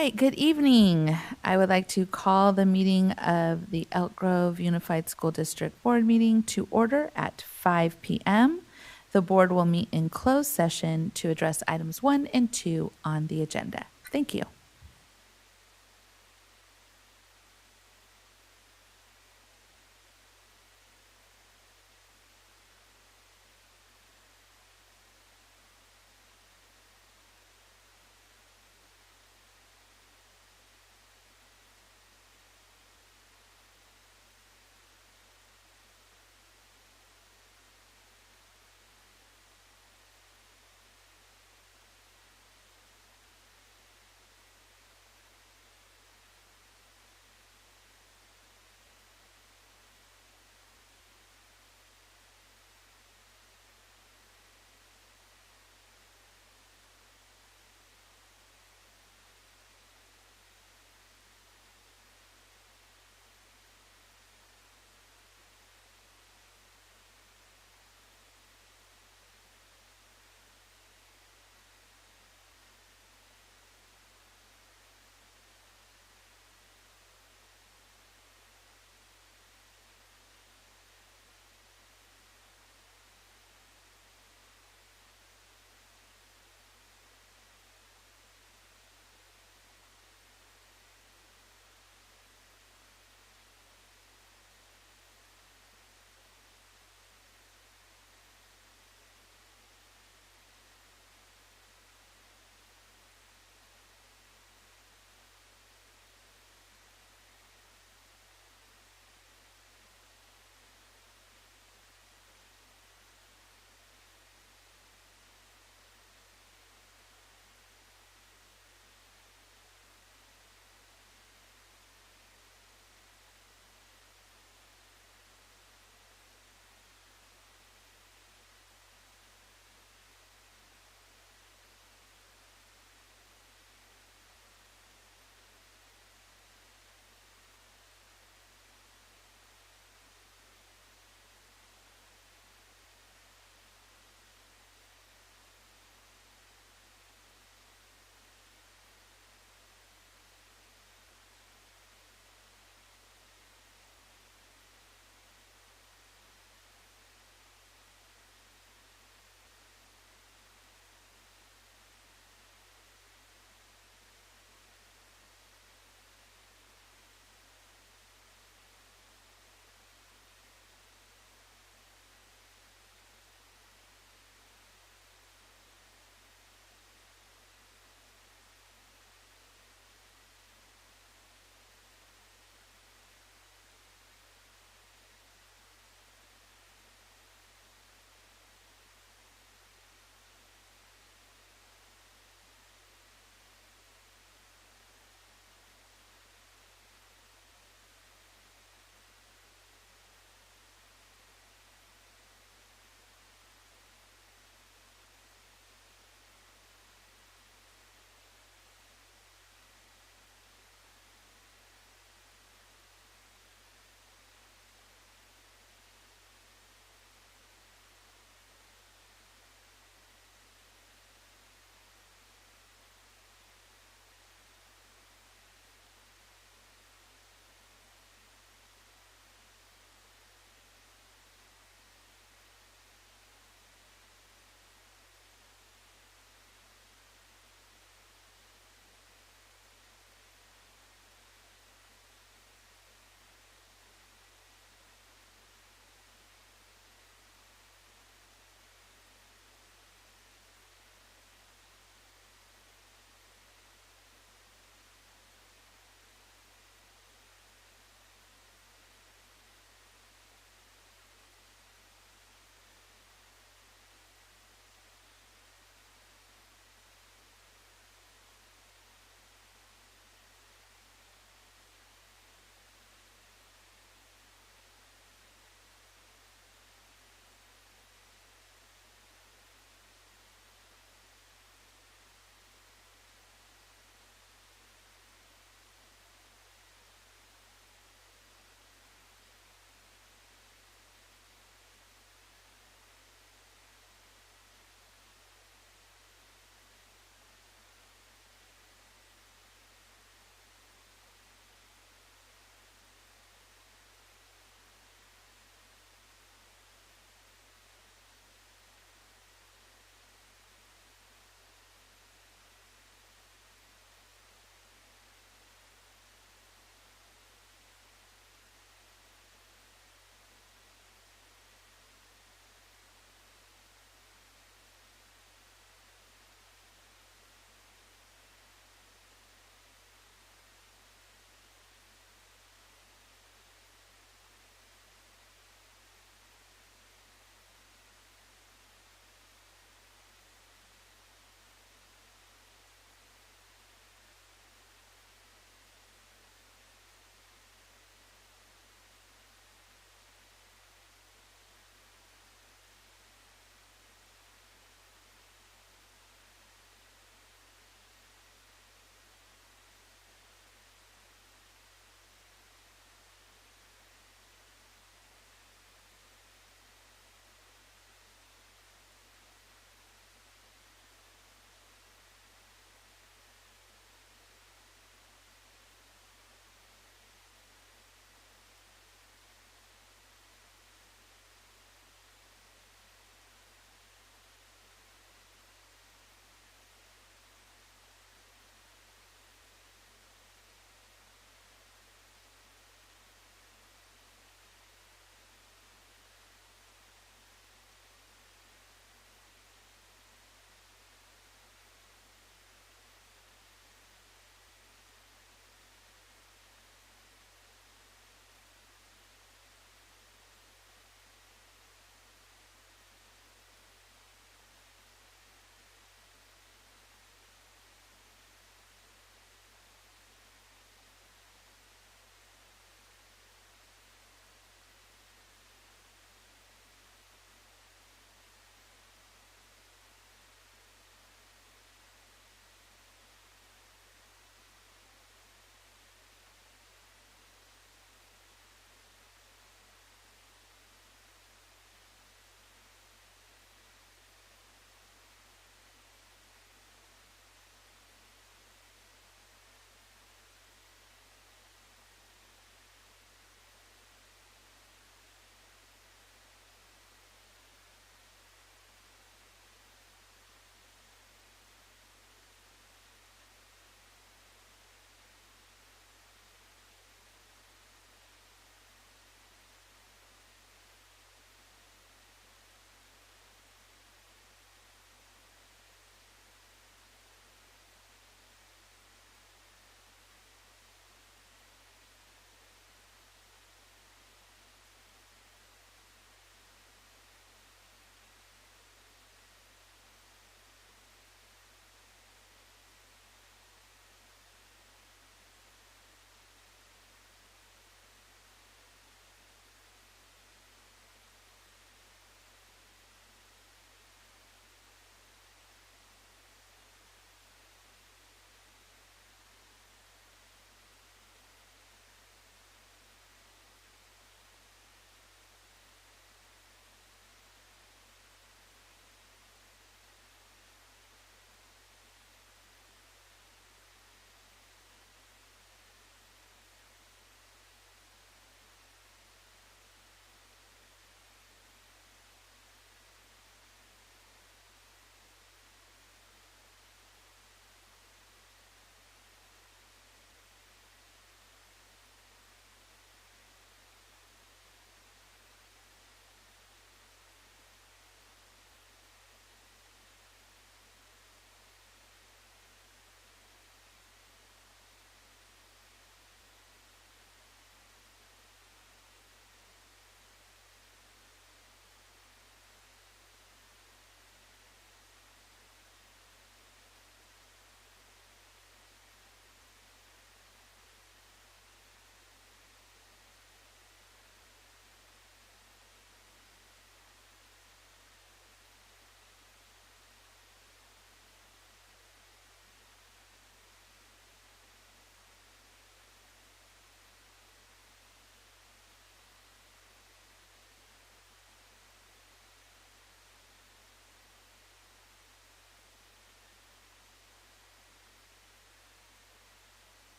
right, good evening. I would like to call the meeting of the Elk Grove Unified School District Board meeting to order at 5 p.m. The board will meet in closed session to address items 1 and 2 on the agenda. Thank you.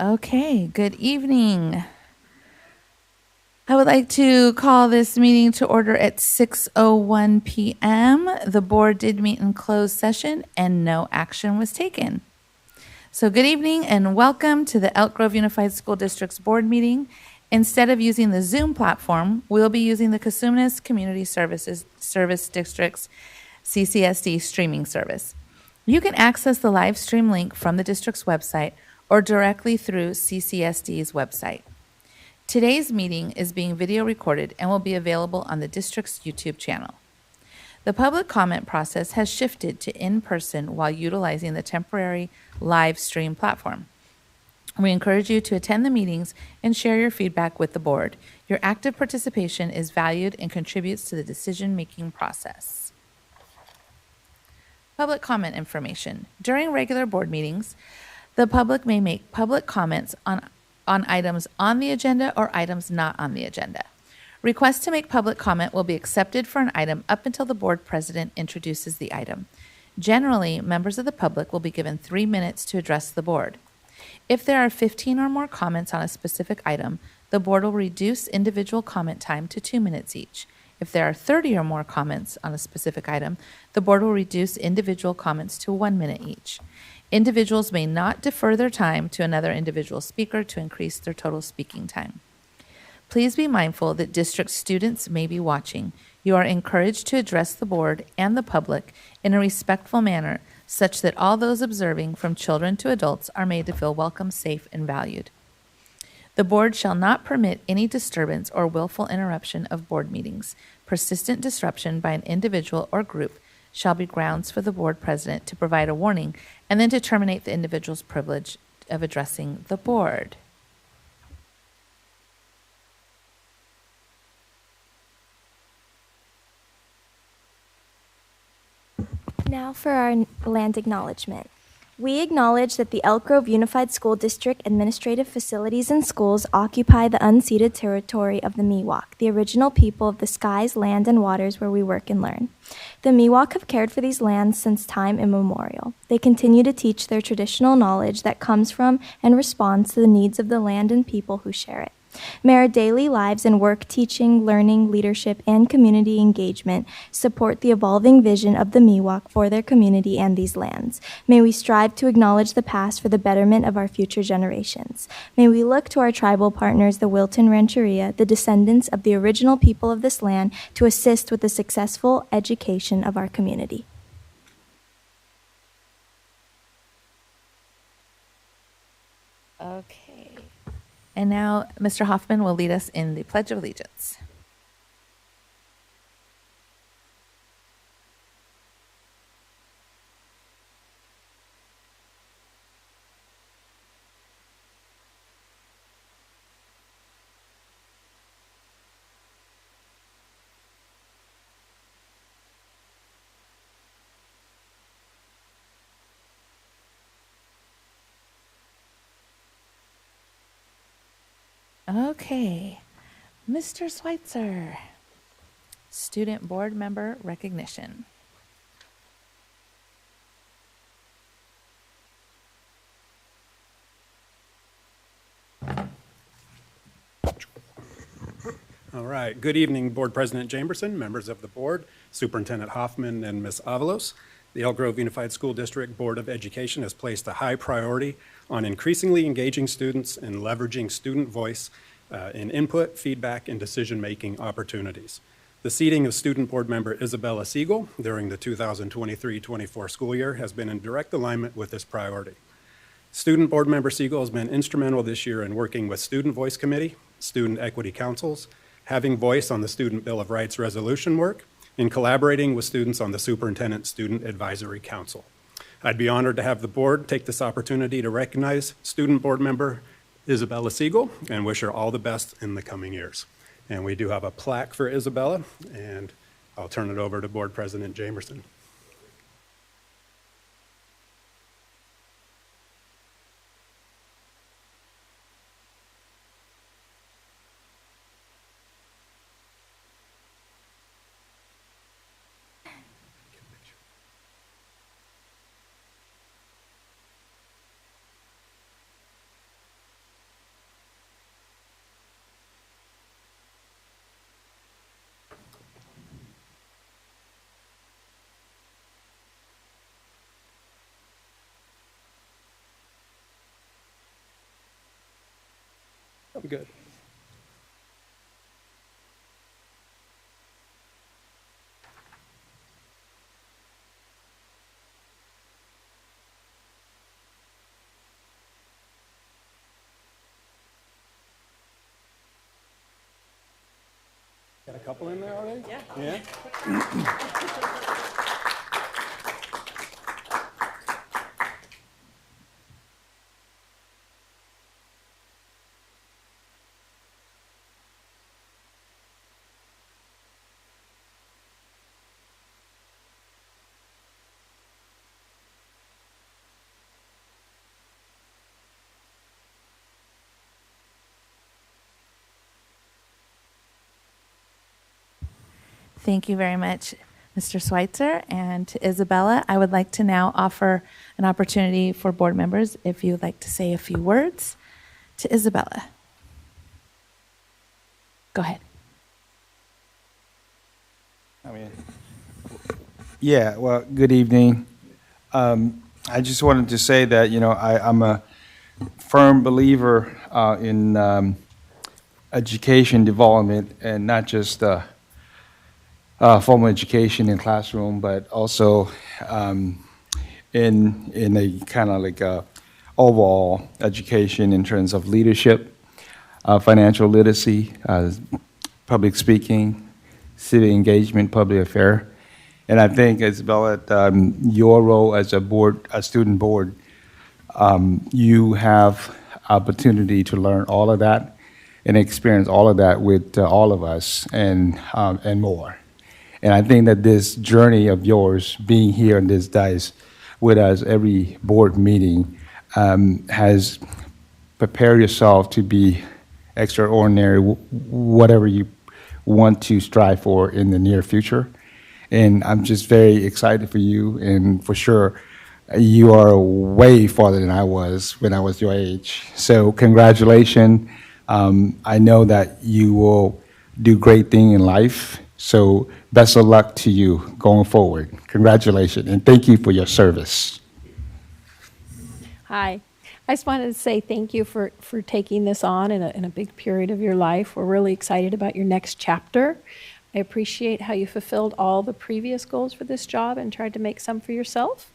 Okay, good evening. I would like to call this meeting to order at 6:01 p.m. The board did meet in closed session and no action was taken. So good evening and welcome to the Elk Grove Unified School District's board meeting. Instead of using the Zoom platform, we'll be using the Cosumnes Community Service District's CCSD streaming service. You can access the live stream link from the district's website or directly through CCSD's website. Today's meeting is being video recorded and will be available on the district's YouTube channel. The public comment process has shifted to in-person while utilizing the temporary live stream platform. We encourage you to attend the meetings and share your feedback with the board. Your active participation is valued and contributes to the decision-making process. Public comment information. During regular board meetings, the public may make public comments on items on the agenda or items not on the agenda. Requests to make public comment will be accepted for an item up until the board president introduces the item. Generally, members of the public will be given 3 minutes to address the board. If there are 15 or more comments on a specific item, the board will reduce individual comment time to 2 minutes each. If there are 30 or more comments on a specific item, the board will reduce individual comments to 1 minute each. Individuals may not defer their time to another individual speaker to increase their total speaking time. Please be mindful that district students may be watching. You are encouraged to address the board and the public in a respectful manner, such that all those observing, from children to adults, are made to feel welcome, safe, and valued. The board shall not permit any disturbance or willful interruption of board meetings. Persistent disruption by an individual or group shall be grounds for the board president to provide a warning and then to terminate the individual's privilege of addressing the board. Now for our land acknowledgement. We acknowledge that the Elk Grove Unified School District administrative facilities and schools occupy the unceded territory of the Miwok, the original people of the skies, land, and waters where we work and learn. The Miwok have cared for these lands since time immemorial. They continue to teach their traditional knowledge that comes from and responds to the needs of the land and people who share it. May our daily lives and work, teaching, learning, leadership, and community engagement support the evolving vision of the Miwok for their community and these lands. May we strive to acknowledge the past for the betterment of our future generations. May we look to our tribal partners, the Wilton Rancheria, the descendants of the original people of this land, to assist with the successful education of our community. Okay. And now Mr. Hoffman will lead us in the Pledge of Allegiance. Okay, Mr. Schweitzer, student board member recognition. All right. Good evening, Board President Jamerson, members of the board, Superintendent Hoffman, and Ms. Avalos. The Elk Grove Unified School District Board of Education has placed a high priority on increasingly engaging students and leveraging student voice in input, feedback, and decision-making opportunities. The seating of student board member Isabella Siegel during the 2023-24 school year has been in direct alignment with this priority. Student board member Siegel has been instrumental this year in working with Student Voice Committee, Student Equity Councils, having voice on the Student Bill of Rights resolution work, and collaborating with students on the Superintendent Student Advisory Council. I'd be honored to have the board take this opportunity to recognize student board member Isabella Siegel and wish her all the best in the coming years. And we do have a plaque for Isabella, and I'll turn it over to Board President Jamerson. I'm good. Got a couple in there already? Yeah. Thank you very much, Mr. Schweitzer. And to Isabella, I would like to now offer an opportunity for board members if you would like to say a few words. To Isabella. Go ahead. Well, good evening. I just wanted to say that, I'm a firm believer in education development, and not just formal education in classroom, but also in a kind of like a overall education in terms of leadership, financial literacy, public speaking, civic engagement, public affair. And I think, Isabella, your role as a student board, you have opportunity to learn all of that and experience all of that with all of us and more. And I think that this journey of yours, being here in this dice with us every board meeting, has prepared yourself to be extraordinary, whatever you want to strive for in the near future. And I'm just very excited for you, and for sure, you are way farther than I was when I was your age. So congratulations. I know that you will do great things in life. So best of luck to you going forward. Congratulations, and thank you for your service. Hi. I just wanted to say thank you for taking this on in a big period of your life. We're really excited about your next chapter. I appreciate how you fulfilled all the previous goals for this job and tried to make some for yourself,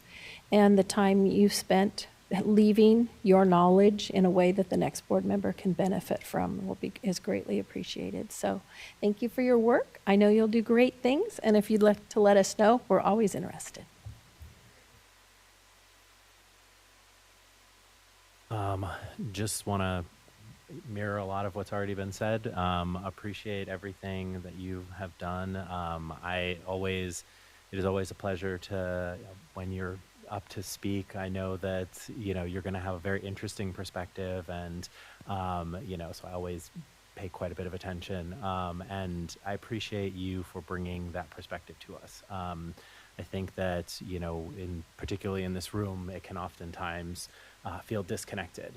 and the time you spent leaving your knowledge in a way that the next board member can benefit from is greatly appreciated. So thank you for your work. I know you'll do great things, and if you'd like to let us know, we're always interested. Just want to mirror a lot of what's already been said. Appreciate everything that you have done. It is always a pleasure to, when you're up to speak, I know that, you're going to have a very interesting perspective, and, so I always pay quite a bit of attention. And I appreciate you for bringing that perspective to us. I think that, particularly in this room, it can oftentimes feel disconnected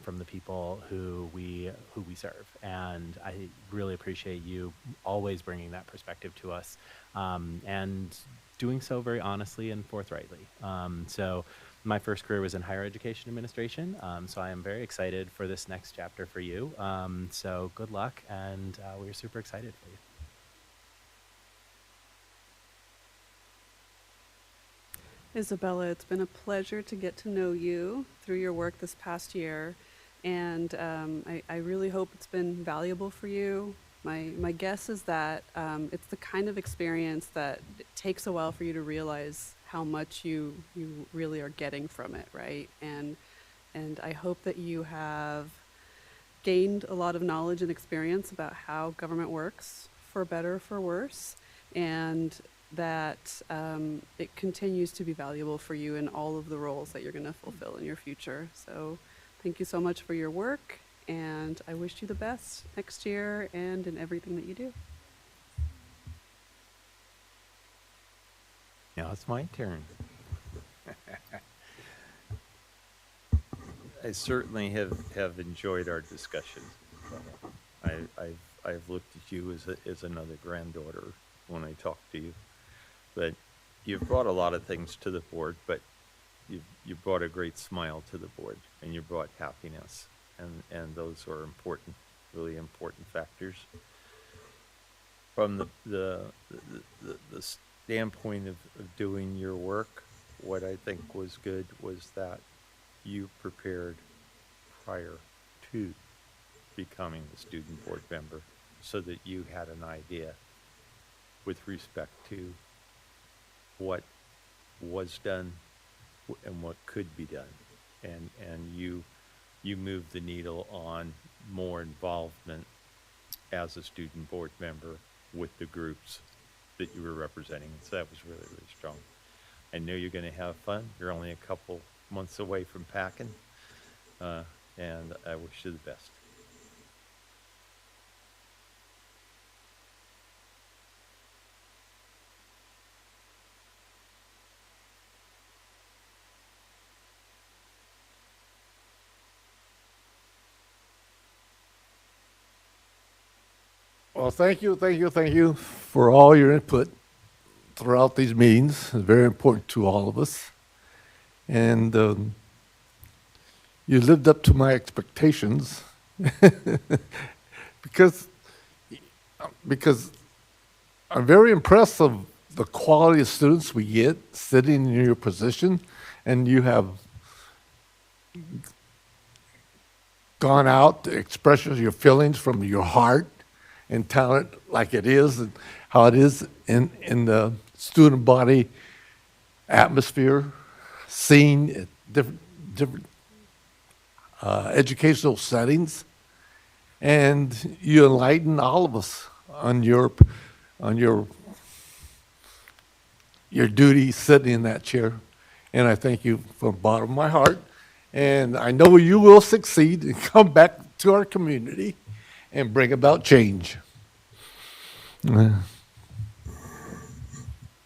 from the people who we serve, and I really appreciate you always bringing that perspective to us, and doing so very honestly and forthrightly. So my first career was in higher education administration, so I am very excited for this next chapter for you. So good luck, and we're super excited for you. Isabella, it's been a pleasure to get to know you through your work this past year, and I really hope it's been valuable for you. My guess is that it's the kind of experience that it takes a while for you to realize how much you really are getting from it, right? And I hope that you have gained a lot of knowledge and experience about how government works, for better or for worse, and that it continues to be valuable for you in all of the roles that you're going to fulfill in your future. So thank you so much for your work, and I wish you the best next year and in everything that you do. Now it's my turn. I certainly have enjoyed our discussion. I've looked at you as another granddaughter when I talk to you. But you've brought a lot of things to the board, but you brought a great smile to the board, and you brought happiness, and those are important. really important factors. From the standpoint of doing your work, what I think was good was that you prepared prior to becoming the student board member so that you had an idea with respect to what was done and what could be done. And you moved the needle on more involvement as a student board member with the groups that you were representing. So that was really, really strong. I know you're going to have fun. You're only a couple months away from packing, and I wish you the best. Well, thank you for all your input throughout these meetings. It's very important to all of us. And you lived up to my expectations because I'm very impressed of the quality of students we get sitting in your position, and you have gone out to express your feelings from your heart and talent like it is and how it is in the student body atmosphere, seen at different educational settings. And you enlighten all of us on your duty sitting in that chair. And I thank you from the bottom of my heart. And I know you will succeed and come back to our community and bring about change.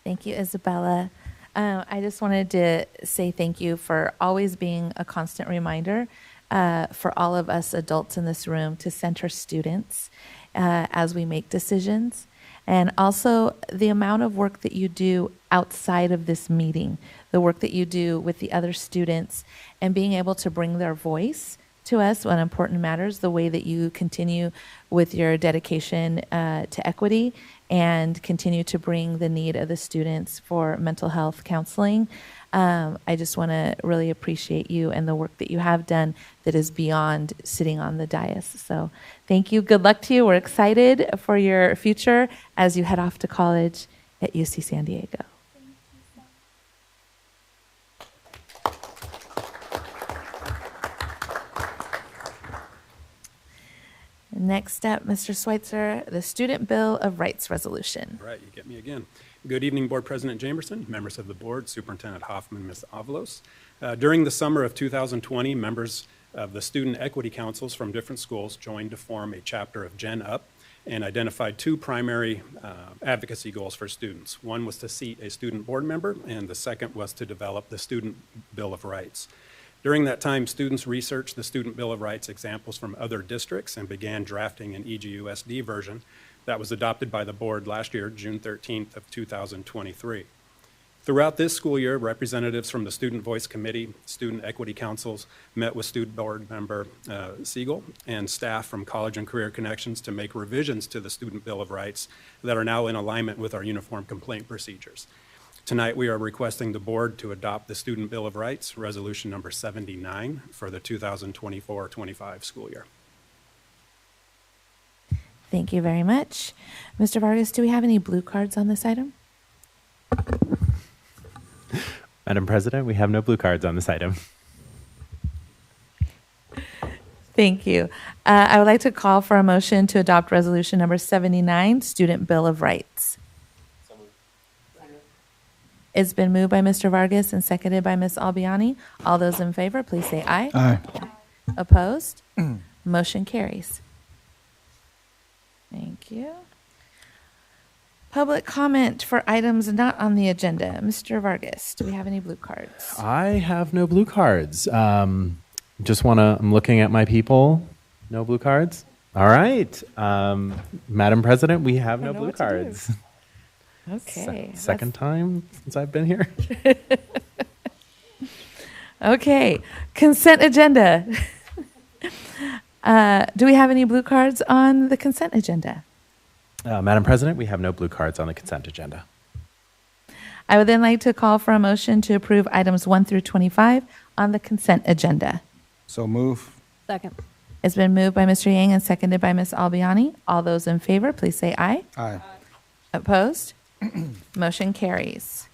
Thank you, Isabella. I just wanted to say thank you for always being a constant reminder for all of us adults in this room to center students as we make decisions. And also the amount of work that you do outside of this meeting, the work that you do with the other students, and being able to bring their voice to us when important matters, the way that you continue with your dedication to equity and continue to bring the need of the students for mental health counseling. I just want to really appreciate you and the work that you have done that is beyond sitting on the dais. So thank you. Good luck to you. We're excited for your future as you head off to college at UC San Diego. Next up, Mr. Schweitzer, the Student Bill of Rights Resolution. Right, you get me again. Good evening, Board President Jamerson, members of the board, Superintendent Hoffman, Ms. Avalos. During the summer of 2020, members of the student equity councils from different schools joined to form a chapter of Gen Up and identified two primary advocacy goals for students. One was to seat a student board member, and the second was to develop the Student Bill of Rights. During that time, students researched the Student Bill of Rights examples from other districts and began drafting an EGUSD version that was adopted by the board last year, June 13th of 2023. Throughout this school year, representatives from the Student Voice Committee, Student Equity Councils met with Student Board Member Siegel and staff from College and Career Connections to make revisions to the Student Bill of Rights that are now in alignment with our uniform complaint procedures. Tonight, we are requesting the board to adopt the Student Bill of Rights, resolution number 79 for the 2024-25 school year. Thank you very much. Mr. Vargas, do we have any blue cards on this item? Madam President, we have no blue cards on this item. Thank you. I would like to call for a motion to adopt resolution number 79, Student Bill of Rights. It's been moved by Mr. Vargas and seconded by Ms. Albiani. All those in favor, please say aye. Aye. Opposed? Motion carries. Thank you. Public comment for items not on the agenda. Mr. Vargas, do we have any blue cards? I have no blue cards. Just I'm looking at my people. No blue cards? All right. Madam President, we have no blue cards. Okay. Second time since I've been here. Okay. Consent agenda. Do we have any blue cards on the consent agenda? Madam President, we have no blue cards on the consent agenda. I would then like to call for a motion to approve items 1 through 25 on the consent agenda. So move. Second. It's been moved by Mr. Yang and seconded by Ms. Albiani. All those in favor, please say aye. Aye. Opposed? Motion carries.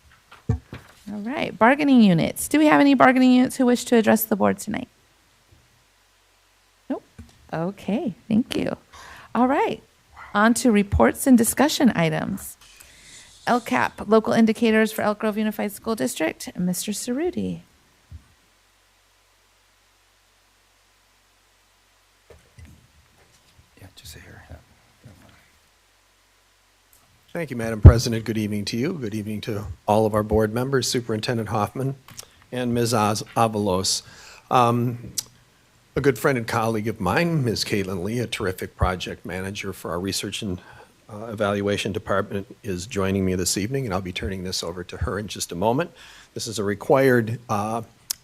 All right, bargaining units. Do we have any bargaining units who wish to address the board tonight? Nope. Okay, thank you. All right, on to reports and discussion items. LCAP, local indicators for Elk Grove Unified School District, Mr. Cerruti. Yeah, just here. Yeah. Thank you, Madam President. Good evening to you. Good evening to all of our board members, Superintendent Hoffman and Ms. Avalos. A good friend and colleague of mine, Ms. Caitlin Lee, a terrific project manager for our research and evaluation department, is joining me this evening, and I'll be turning this over to her in just a moment. This is a required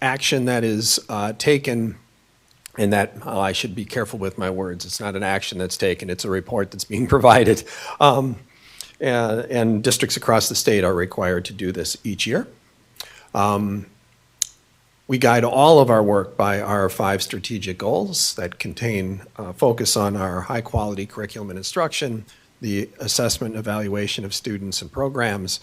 action that is taken, and that I should be careful with my words. It's not an action that's taken, it's a report that's being provided. And districts across the state are required to do this each year. We guide all of our work by our 5 strategic goals that contain focus on our high-quality curriculum and instruction, the assessment and evaluation of students and programs,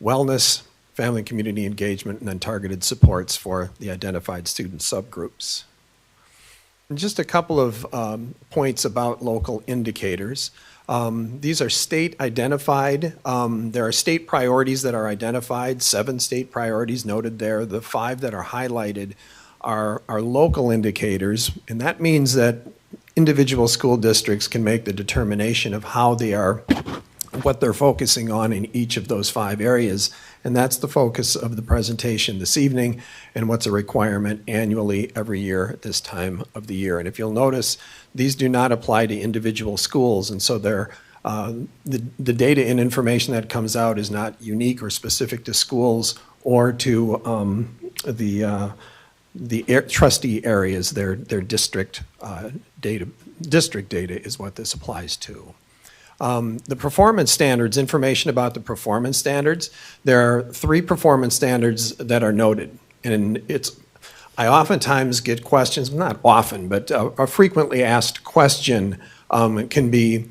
wellness, family and community engagement, and then targeted supports for the identified student subgroups. And just a couple of points about local indicators. These are state identified. There are state priorities that are identified, 7 state priorities noted there. The 5 that are highlighted are local indicators, and that means that individual school districts can make the determination of how they are, what they're focusing on in each of those 5 areas. And that's the focus of the presentation this evening, and what's a requirement annually every year at this time of the year. And if you'll notice, these do not apply to individual schools, and so they're, the data and information that comes out is not unique or specific to schools or to the trustee areas. Their district data. District data is what this applies to. The performance standards, information about the performance standards. There are 3 performance standards that are noted, and I oftentimes get questions, not often, but a frequently asked question can be,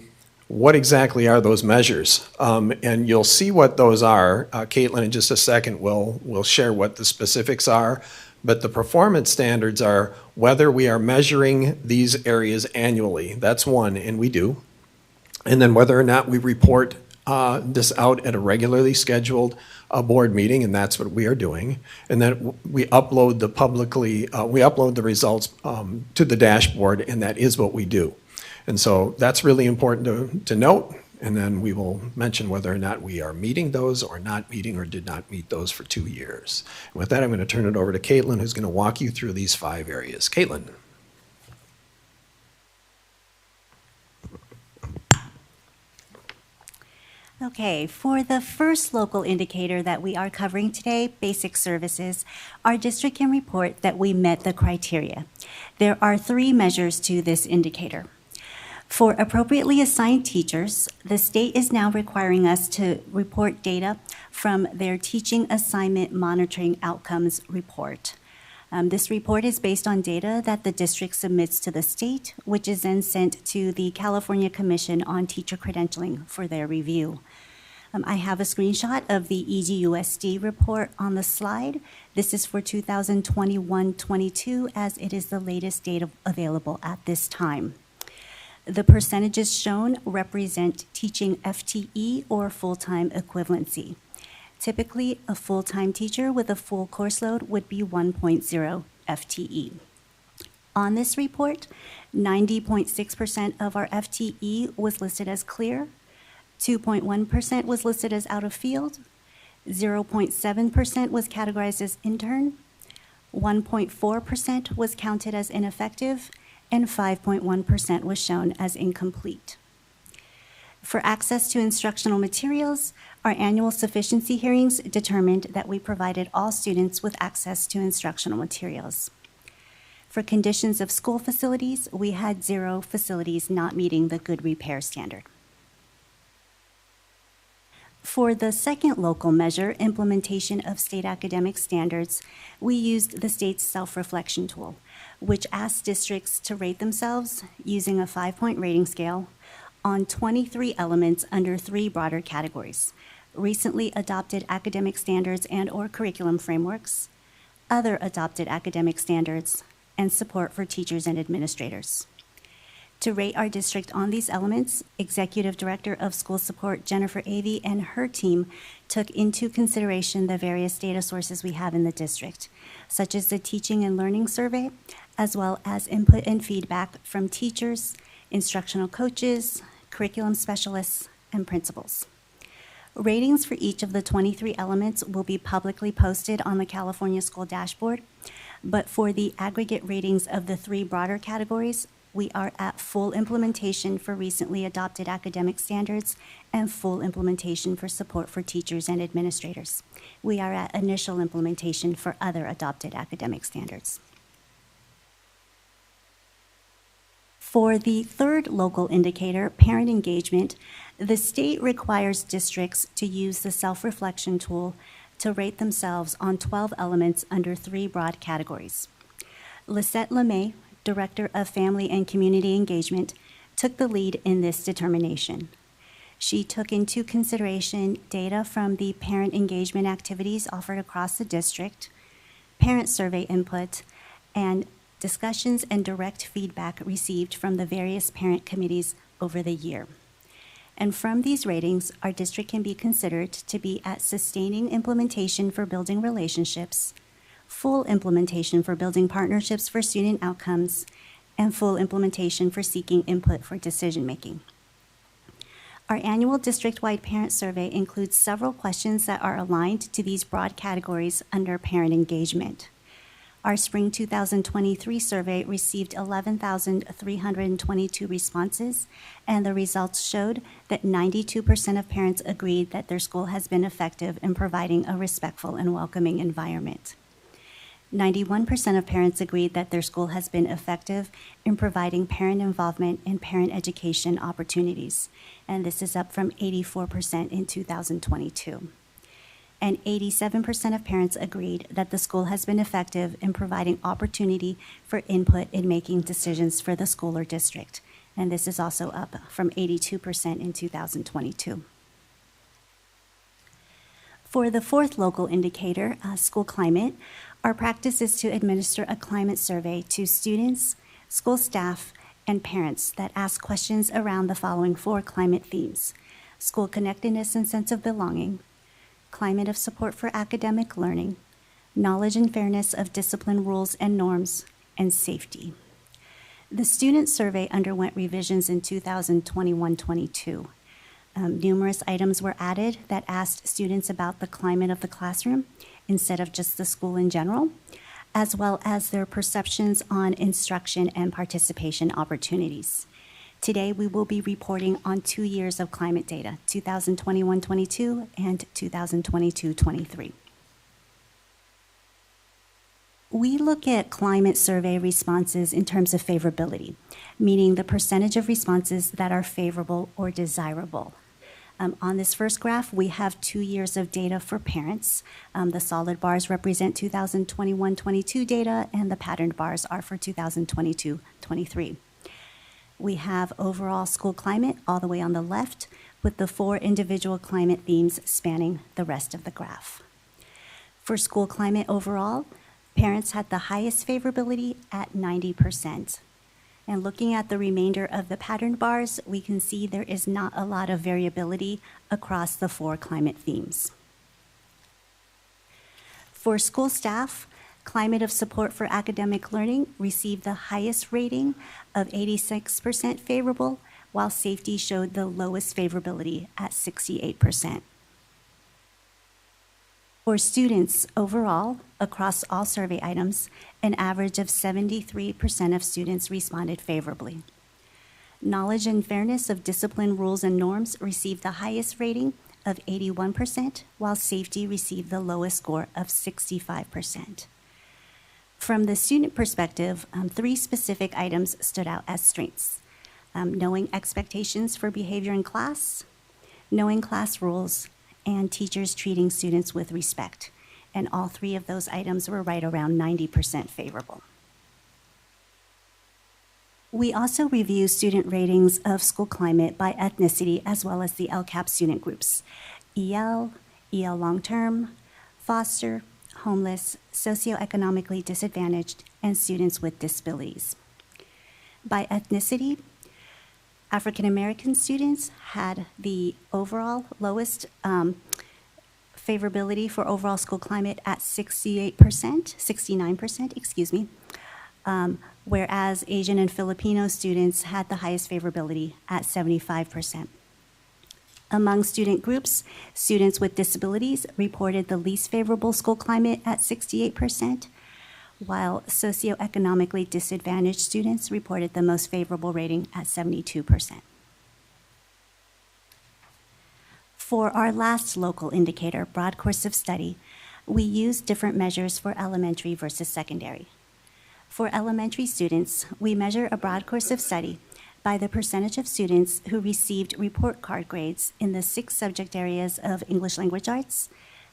what exactly are those measures? And you'll see what those are. Caitlin, in just a second, will share what the specifics are. But the performance standards are whether we are measuring these areas annually. That's one, and we do. And then whether or not we report this out at a regularly scheduled board meeting, and that's what we are doing. And then we upload the results to the dashboard, and that is what we do. And so that's really important to note. And then we will mention whether or not we are meeting those or not meeting or did not meet those for 2 years. And with that, I'm going to turn it over to Caitlin, who's going to walk you through these 5 areas. Caitlin. Okay, for the first local indicator that we are covering today, basic services, our district can report that we met the criteria. There are 3 measures to this indicator. For appropriately assigned teachers, the state is now requiring us to report data from their teaching assignment monitoring outcomes report. This report is based on data that the district submits to the state, which is then sent to the California Commission on Teacher Credentialing for their review. I have a screenshot of the EGUSD report on the slide. This is for 2021-22, as it is the latest data available at this time. The percentages shown represent teaching FTE or full-time equivalency. Typically, a full-time teacher with a full course load would be 1.0 FTE. On this report, 90.6% of our FTE was listed as clear, 2.1% was listed as out of field, 0.7% was categorized as intern, 1.4% was counted as ineffective, and 5.1% was shown as incomplete. For access to instructional materials, our annual sufficiency hearings determined that we provided all students with access to instructional materials. For conditions of school facilities, we had 0 facilities not meeting the good repair standard. For the second local measure, implementation of state academic standards, we used the state's self-reflection tool, which asks districts to rate themselves using a 5-point rating scale on 23 elements under 3 broader categories: recently adopted academic standards and/or curriculum frameworks, other adopted academic standards, and support for teachers and administrators. To rate our district on these elements, Executive Director of School Support Jennifer Avey and her team took into consideration the various data sources we have in the district, such as the Teaching and Learning Survey, as well as input and feedback from teachers, instructional coaches, curriculum specialists, and principals. Ratings for each of the 23 elements will be publicly posted on the California School Dashboard, but for the aggregate ratings of the 3 broader categories, we are at full implementation for recently adopted academic standards and full implementation for support for teachers and administrators. We are at initial implementation for other adopted academic standards. For the third local indicator, parent engagement, the state requires districts to use the self-reflection tool to rate themselves on 12 elements under 3 broad categories. Lisette LeMay, Director of Family and Community Engagement, took the lead in this determination. She took into consideration data from the parent engagement activities offered across the district, parent survey input, and discussions and direct feedback received from the various parent committees over the year. And from these ratings, our district can be considered to be at sustaining implementation for building relationships, full implementation for building partnerships for student outcomes, and full implementation for seeking input for decision-making. Our annual district-wide parent survey includes several questions that are aligned to these broad categories under parent engagement. Our spring 2023 survey received 11,322 responses, and the results showed that 92% of parents agreed that their school has been effective in providing a respectful and welcoming environment. 91% of parents agreed that their school has been effective in providing parent involvement and parent education opportunities, and this is up from 84% in 2022. And 87% of parents agreed that the school has been effective in providing opportunity for input in making decisions for the school or district, and this is also up from 82% in 2022. For the fourth local indicator, school climate, our practice is to administer a climate survey to students, school staff, and parents that ask questions around the following 4 climate themes: school connectedness and sense of belonging, climate of support for academic learning, knowledge and fairness of discipline rules and norms, and safety. The student survey underwent revisions in 2021-22. Numerous items were added that asked students about the climate of the classroom instead of just the school in general, as well as their perceptions on instruction and participation opportunities. Today, we will be reporting on 2 years of climate data, 2021-22 and 2022-23. We look at climate survey responses in terms of favorability, meaning the percentage of responses that are favorable or desirable. On this first graph, we have 2 years of data for parents. The solid bars represent 2021-22 data, and the patterned bars are for 2022-23. We have overall school climate all the way on the left, with the 4 individual climate themes spanning the rest of the graph. For school climate overall, parents had the highest favorability at 90%. And looking at the remainder of the patterned bars, we can see there is not a lot of variability across the 4 climate themes. For school staff, climate of support for academic learning received the highest rating of 86% favorable, while safety showed the lowest favorability at 68%. For students overall, across all survey items, an average of 73% of students responded favorably. Knowledge and fairness of discipline rules and norms received the highest rating of 81%, while safety received the lowest score of 65%. From the student perspective, 3 specific items stood out as strengths. Knowing expectations for behavior in class, knowing class rules, and teachers treating students with respect. And all 3 of those items were right around 90% favorable. We also review student ratings of school climate by ethnicity as well as the LCAP student groups: EL, EL long-term, foster, homeless, socioeconomically disadvantaged, and students with disabilities. By ethnicity, African American students had the overall lowest favorability for overall school climate at 69%, whereas Asian and Filipino students had the highest favorability at 75%. Among student groups, students with disabilities reported the least favorable school climate at 68%, while socioeconomically disadvantaged students reported the most favorable rating at 72%. For our last local indicator, broad course of study, we used different measures for elementary versus secondary. For elementary students, we measure a broad course of study by the percentage of students who received report card grades in the 6 subject areas of English language arts,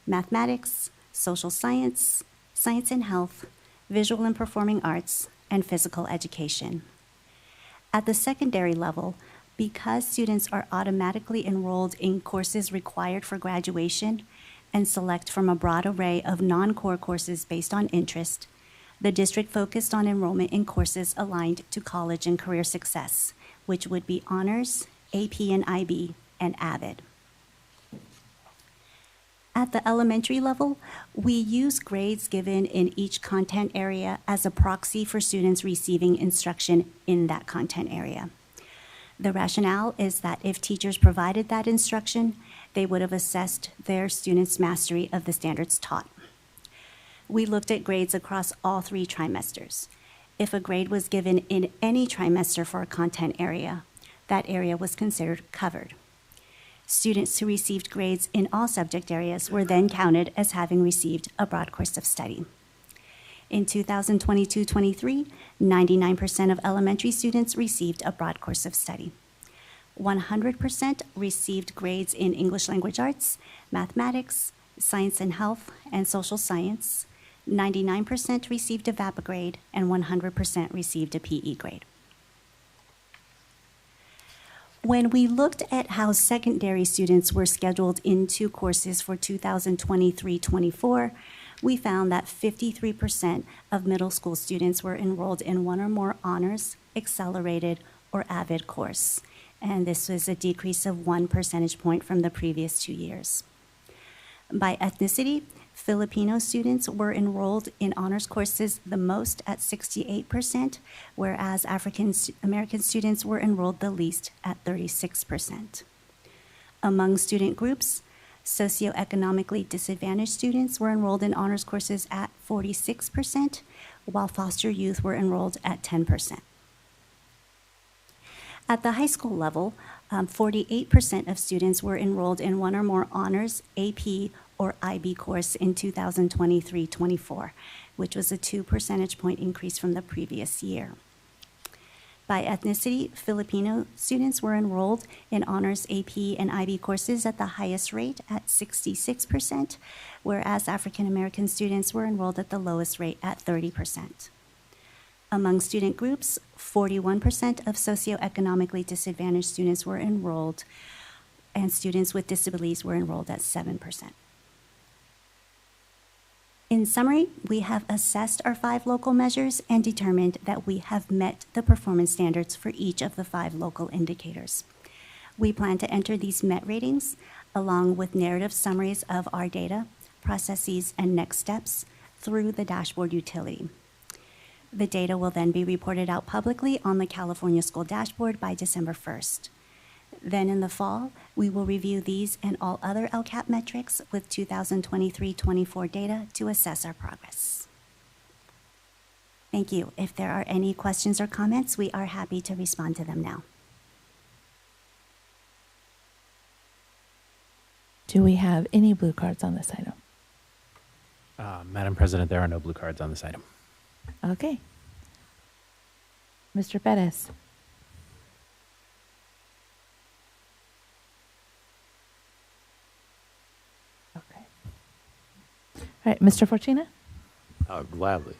mathematics, social science, science and health, visual and performing arts, and physical education. At the secondary level, because students are automatically enrolled in courses required for graduation and select from a broad array of non-core courses based on interest, the district focused on enrollment in courses aligned to college and career success, which would be honors, AP and IB, and AVID. At the elementary level, we use grades given in each content area as a proxy for students receiving instruction in that content area. The rationale is that if teachers provided that instruction, they would have assessed their students' mastery of the standards taught. We looked at grades across all 3 trimesters. If a grade was given in any trimester for a content area, that area was considered covered. Students who received grades in all subject areas were then counted as having received a broad course of study. In 2022-23, 99% of elementary students received a broad course of study. 100% received grades in English language arts, mathematics, science and health, and social science. 99% received a VAPA grade, and 100% received a PE grade. When we looked at how secondary students were scheduled into courses for 2023-24, we found that 53% of middle school students were enrolled in 1 or more honors, accelerated, or AVID course, and this was a decrease of 1 percentage point from the previous 2 years. By ethnicity, Filipino students were enrolled in honors courses the most at 68%, whereas African American students were enrolled the least at 36%. Among student groups, socioeconomically disadvantaged students were enrolled in honors courses at 46%, while foster youth were enrolled at 10%. At the high school level, 48% of students were enrolled in 1 or more honors, AP, or IB course in 2023-24, which was a 2 percentage point increase from the previous year. By ethnicity, Filipino students were enrolled in honors, AP, and IB courses at the highest rate at 66%, whereas African American students were enrolled at the lowest rate at 30%. Among student groups, 41% of socioeconomically disadvantaged students were enrolled, and students with disabilities were enrolled at 7%. In summary, we have assessed our 5 local measures and determined that we have met the performance standards for each of the 5 local indicators. We plan to enter these MET ratings along with narrative summaries of our data, processes, and next steps through the dashboard utility. The data will then be reported out publicly on the California School Dashboard by December 1st. Then in the fall, we will review these and all other LCAP metrics with 2023-24 data to assess our progress. Thank you. If there are any questions or comments, we are happy to respond to them now. Do we have any blue cards on this item? Madam President, there are no blue cards on this item. Okay. Mr. Bettis. Okay. All right, Mr. Fortuna? Gladly.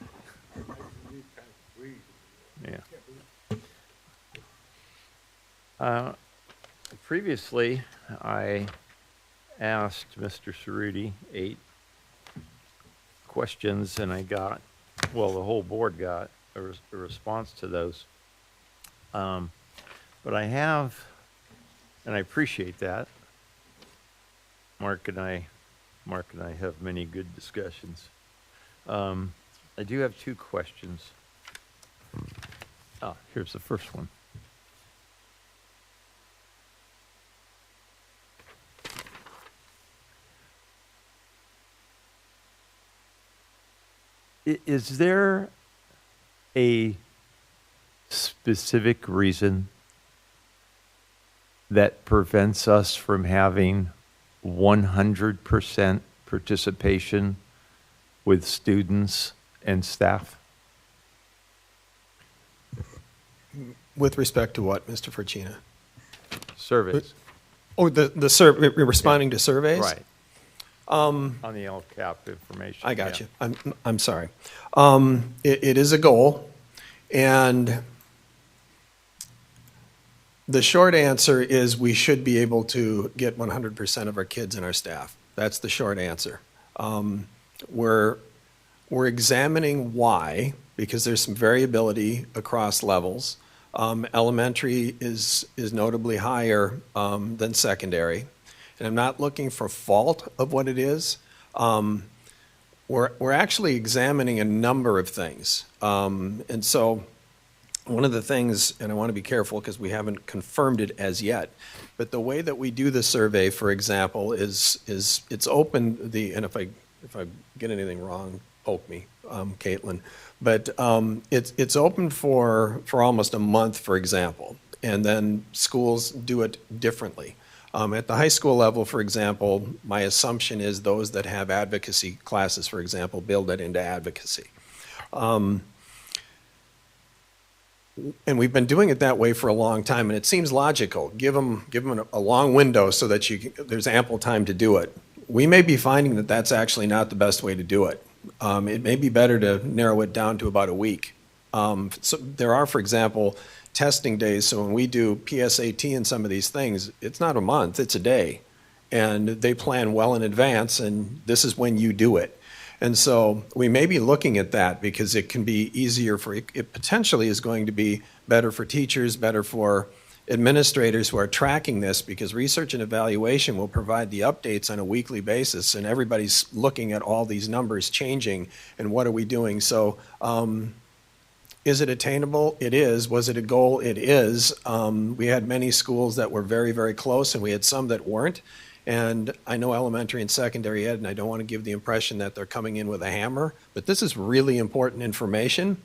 Yeah. Previously, I asked Mr. Cerruti 8 questions, and I got, well, the whole board got a response to those. But I have, and I appreciate that. Mark and I have many good discussions. I do have 2 questions. Here's the first one. Is there a specific reason that prevents us from having 100% participation with students and staff? With respect to what, Mr. Fortuna? Surveys. Oh, the survey, responding to surveys? Right. On the LCAP information. I got yeah. you. I'm sorry. It is a goal, and the short answer is we should be able to get 100% of our kids and our staff. That's the short answer. We're examining why, because there's some variability across levels. Elementary is notably higher than secondary. And I'm not looking for fault of what it is. We're actually examining a number of things. And so one of the things, and I want to be careful because we haven't confirmed it as yet, but the way that we do the survey, for example, is it's open, and if I get anything wrong, poke me, Caitlin. But it's open for almost a month, for example, and then schools do it differently. At the high school level, for example, my assumption is those that have advocacy classes, for example, build that into advocacy. And we've been doing it that way for a long time, and it seems logical. Give them a long window so that there's ample time to do it. We may be finding that that's actually not the best way to do it. It may be better to narrow it down to about a week. So there are, for example, testing days. So when we do PSAT and some of these things, it's not a month, it's a day. And they plan well in advance, and this is when you do it. And so we may be looking at that because it can be easier it potentially is going to be better for teachers, better for administrators who are tracking this, because research and evaluation will provide the updates on a weekly basis, and everybody's looking at all these numbers changing and what are we doing. So is it attainable? It is. Was it a goal? It is. We had many schools that were very, very close, and we had some that weren't. And I know elementary and secondary ed, and I don't want to give the impression that they're coming in with a hammer, but this is really important information,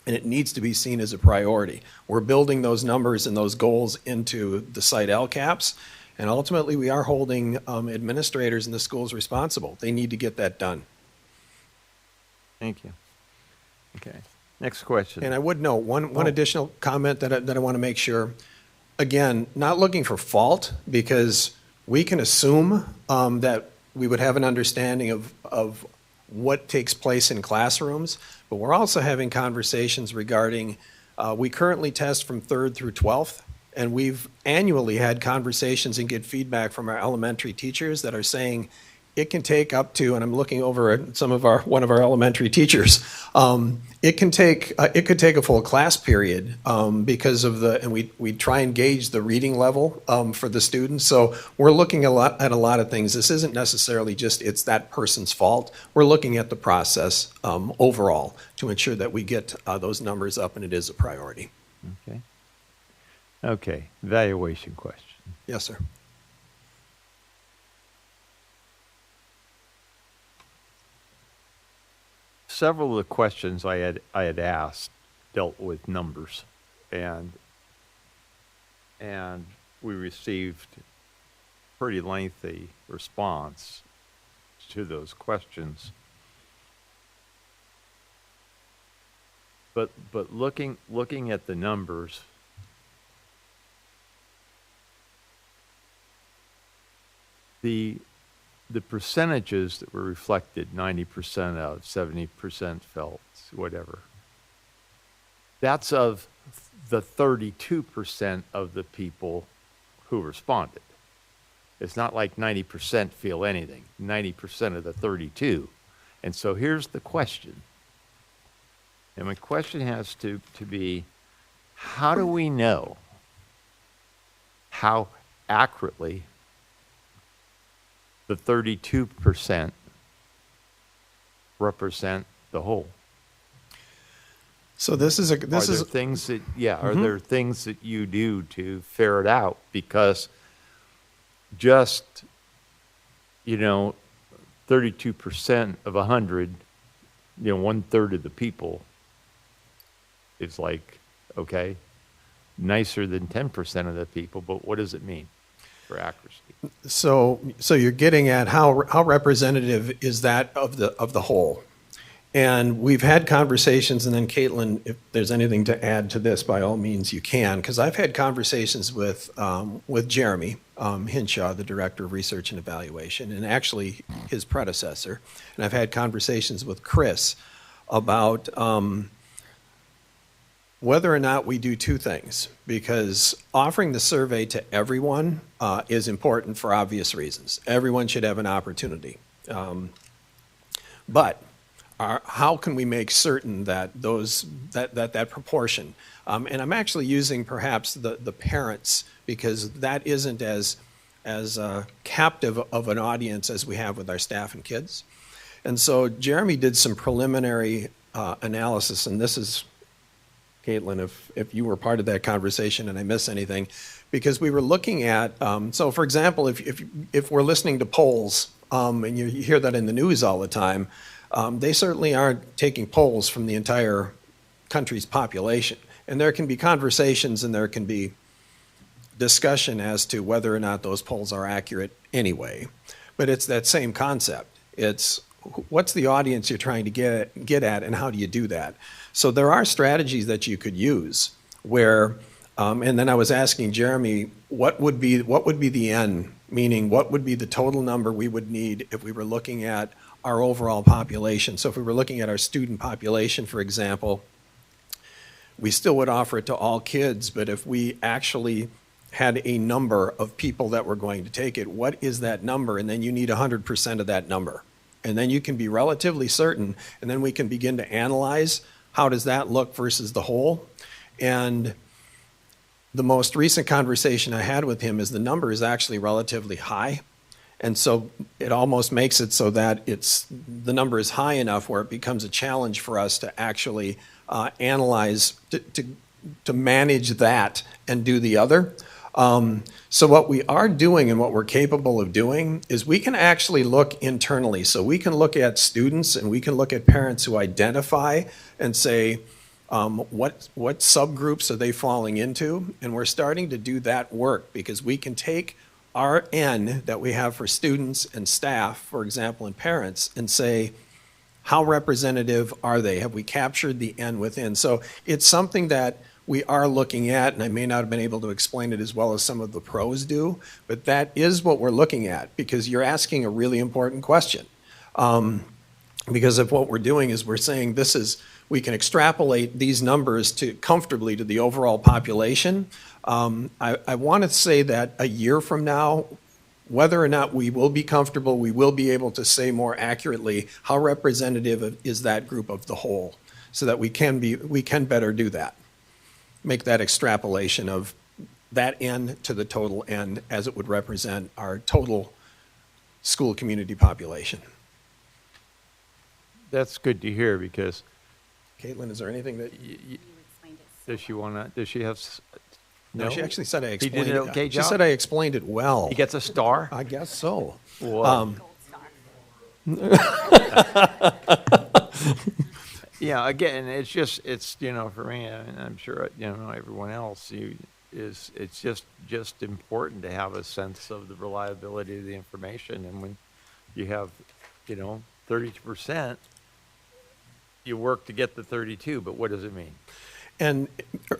and it needs to be seen as a priority. We're building those numbers and those goals into the site LCAPs, and ultimately we are holding administrators in the schools responsible. They need to get that done. Thank you. Okay. Next question. And I would note one additional comment that I want to make sure. Again, not looking for fault, because we can assume that we would have an understanding of what takes place in classrooms, but we're also having conversations regarding, we currently test from 3rd through 12th, and we've annually had conversations and get feedback from our elementary teachers that are saying it can take up to, and I'm looking over at one of our elementary teachers, it could take a full class period because of and we try and gauge the reading level for the students. So we're looking at a lot of things. This isn't necessarily just it's that person's fault. We're looking at the process overall to ensure that we get those numbers up, and it is a priority. Okay. Okay. Evaluation question. Yes, sir. Several of the questions I had asked dealt with numbers, and we received pretty lengthy response to those questions. but looking at the numbers, the percentages that were reflected, 90% of, 70% felt, whatever, that's of the 32% of the people who responded. It's not like 90% feel anything, 90% of the 32. And so here's the question. And my question has to be, how do we know how accurately the 32% represent the whole? So this is Are there things that, are there things that you do to ferret out? Because just, 32% of 100, 1/3 of the people, it's like, okay, nicer than 10% of the people, but what does it mean for accuracy? So you're getting at how representative is that of the whole? And we've had conversations, and then Caitlin, if there's anything to add to this, by all means you can, because I've had conversations with Jeremy Hinshaw, the Director of Research and Evaluation, and actually his predecessor. And I've had conversations with Chris about whether or not we do two things, because offering the survey to everyone is important for obvious reasons. Everyone should have an opportunity. But how can we make certain that that proportion, and I'm actually using perhaps the parents, because that isn't as captive of an audience as we have with our staff and kids. And so Jeremy did some preliminary analysis, and this is, Caitlin, if you were part of that conversation and I miss anything, because we were looking at, so for example, if we're listening to polls, and you hear that in the news all the time, they certainly aren't taking polls from the entire country's population. And there can be conversations and there can be discussion as to whether or not those polls are accurate anyway. But it's that same concept. It's what's the audience you're trying to get at, and how do you do that? So there are strategies that you could use where, and then I was asking Jeremy, what would be the end, meaning what would be the total number we would need if we were looking at our overall population. So if we were looking at our student population, for example, we still would offer it to all kids, but if we actually had a number of people that were going to take it, what is that number? And then you need 100% of that number. And then you can be relatively certain, and then we can begin to analyze how does that look versus the whole. And the most recent conversation I had with him is the number is actually relatively high. And so it almost makes it so that the number is high enough where it becomes a challenge for us to actually analyze, to manage that and do the other. So what we are doing and what we're capable of doing is we can actually look internally. So we can look at students and we can look at parents who identify and say, what subgroups are they falling into? And we're starting to do that work because we can take our N that we have for students and staff, for example, and parents, and say, how representative are they? Have we captured the N within? So it's something that we are looking at, and I may not have been able to explain it as well as some of the pros do, but that is what we're looking at, because you're asking a really important question. Because of what we're doing is we're saying we can extrapolate these numbers comfortably to the overall population. I want to say that a year from now, whether or not we will be comfortable, we will be able to say more accurately how representative is that group of the whole, so that we can better do that. Make that extrapolation of that N to the total N as it would represent our total school community population. That's good to hear, because Caitlin, is there anything that does she have? No, she actually said I explained it. Did an okay job? She said I explained it well. He gets a star? I guess so. Yeah, again, it's for me, and I'm sure everyone else, it's just important to have a sense of the reliability of the information. And when you have 32%, you work to get the 32, but what does it mean? And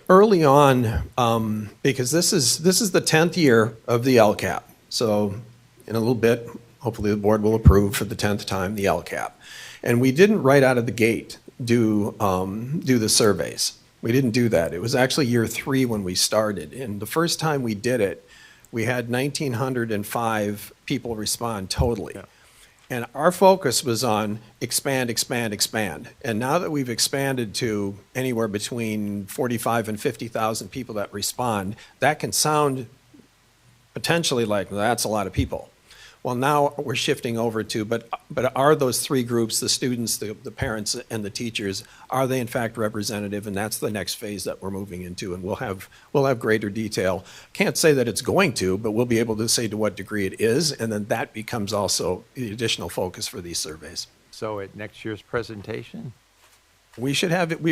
early on, because this is the 10th year of the LCAP, so in a little bit, hopefully the board will approve for the 10th time the LCAP. And we didn't right out of the gate do the surveys. We didn't do that. It was actually year 3 when we started. And the first time we did it, we had 1,905 people respond totally. Yeah. And our focus was on expand, expand, expand. And now that we've expanded to anywhere between 45 and 50,000 people that respond, that can sound potentially like, well, that's a lot of people. Well, now we're shifting over to, but are those 3 groups, the students, the parents, and the teachers, are they in fact representative? And that's the next phase that we're moving into, and we'll have greater detail. Can't say that it's going to, but we'll be able to say to what degree it is, and then that becomes also the additional focus for these surveys. So at next year's presentation? We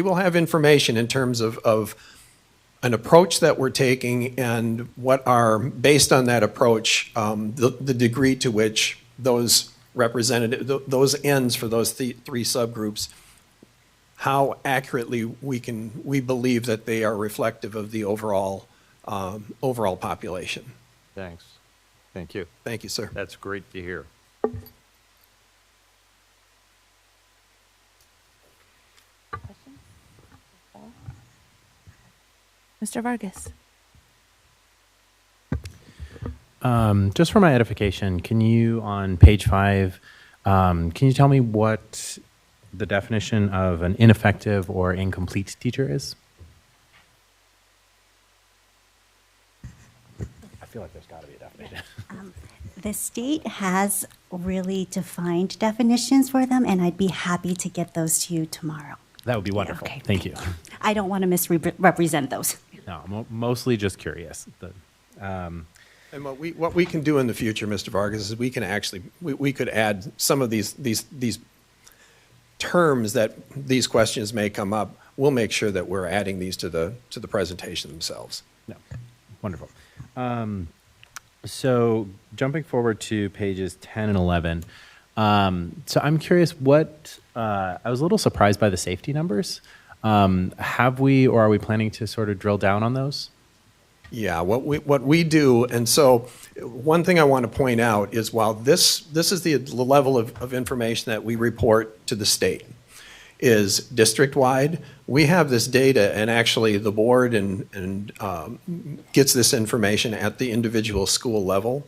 will have information in terms of an approach that we're taking and what are, based on that approach, the degree to which those those ends for those 3 subgroups, how accurately we believe that they are reflective of the overall population. Thanks. Thank you. Thank you, sir. That's great to hear. Mr. Vargas. Just for my edification, can you, on page 5, can you tell me what the definition of an ineffective or incomplete teacher is? I feel like there's got to be a definition. The state has really defined definitions for them, and I'd be happy to get those to you tomorrow. That would be wonderful. Okay. Thank you. I don't want to misrepresent those. No, I'm mostly just curious. And what we can do in the future, Mr. Vargas, is we can actually we could add some of these terms that these questions may come up. We'll make sure that we're adding these to the presentation themselves. No, wonderful. So jumping forward to pages 10 and 11. So I'm curious what I was a little surprised by the safety numbers. Have we, or are we planning to sort of drill down on those? Yeah, what we do, and so one thing I want to point out is while this is the level of information that we report to the state, is district-wide, we have this data, and actually the board and gets this information at the individual school level.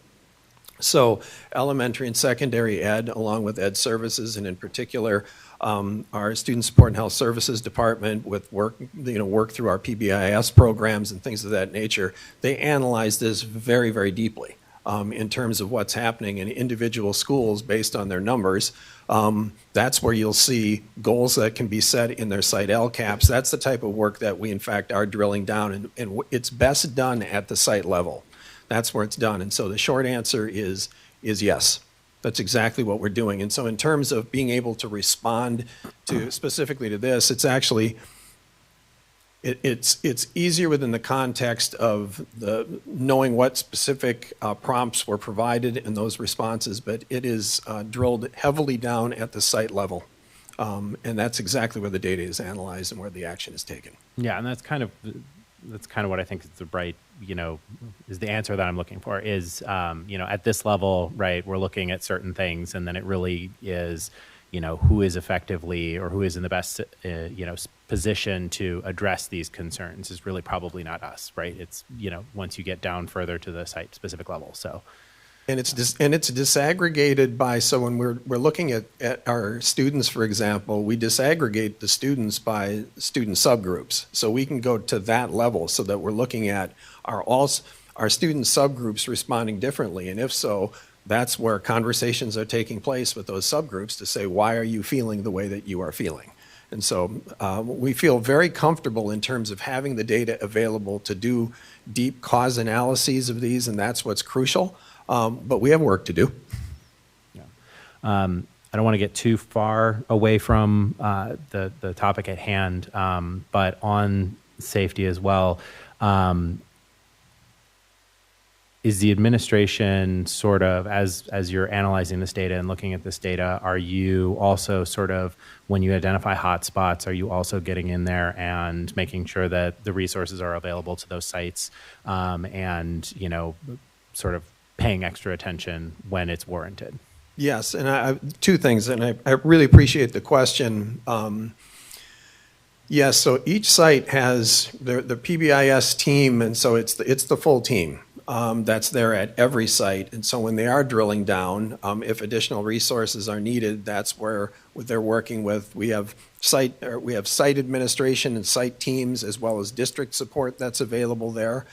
So elementary and secondary ed, along with ed services, and in particular, our Student Support and Health Services Department with work through our PBIS programs and things of that nature, they analyze this very, very deeply in terms of what's happening in individual schools based on their numbers. That's where you'll see goals that can be set in their site LCAPs. That's the type of work that we, in fact, are drilling down, and it's best done at the site level. That's where it's done. And so the short answer is yes. That's exactly what we're doing. And so in terms of being able to respond to specifically to this, it's actually, it's easier within the context of the knowing what specific prompts were provided in those responses, but it is drilled heavily down at the site level. And that's exactly where the data is analyzed and where the action is taken. Yeah, and that's kind of what I think is the right, is the answer that I'm looking for is, at this level, right, we're looking at certain things, and then it really is, who is effectively or who is in the best, position to address these concerns is really probably not us, right? It's, once you get down further to the site specific level, so. And it's disaggregated by, so when we're looking at our students, for example, we disaggregate the students by student subgroups. So we can go to that level so that we're looking at our student subgroups responding differently. And if so, that's where conversations are taking place with those subgroups to say, why are you feeling the way that you are feeling? And so we feel very comfortable in terms of having the data available to do deep cause analyses of these, and that's what's crucial. But we have work to do. Yeah. I don't want to get too far away from the topic at hand, but on safety as well. is the administration sort of, as you're analyzing this data and looking at this data, are you also sort of, when you identify hotspots, are you also getting in there and making sure that the resources are available to those sites, and, you know, sort of paying extra attention when it's warranted? Yes, and I two things, and I really appreciate the question. Yes, so each site has the PBIS team, and so it's the full team that's there at every site. And so when they are drilling down, if additional resources are needed, that's where they're working with. We have site administration and site teams, as well as district support that's available there.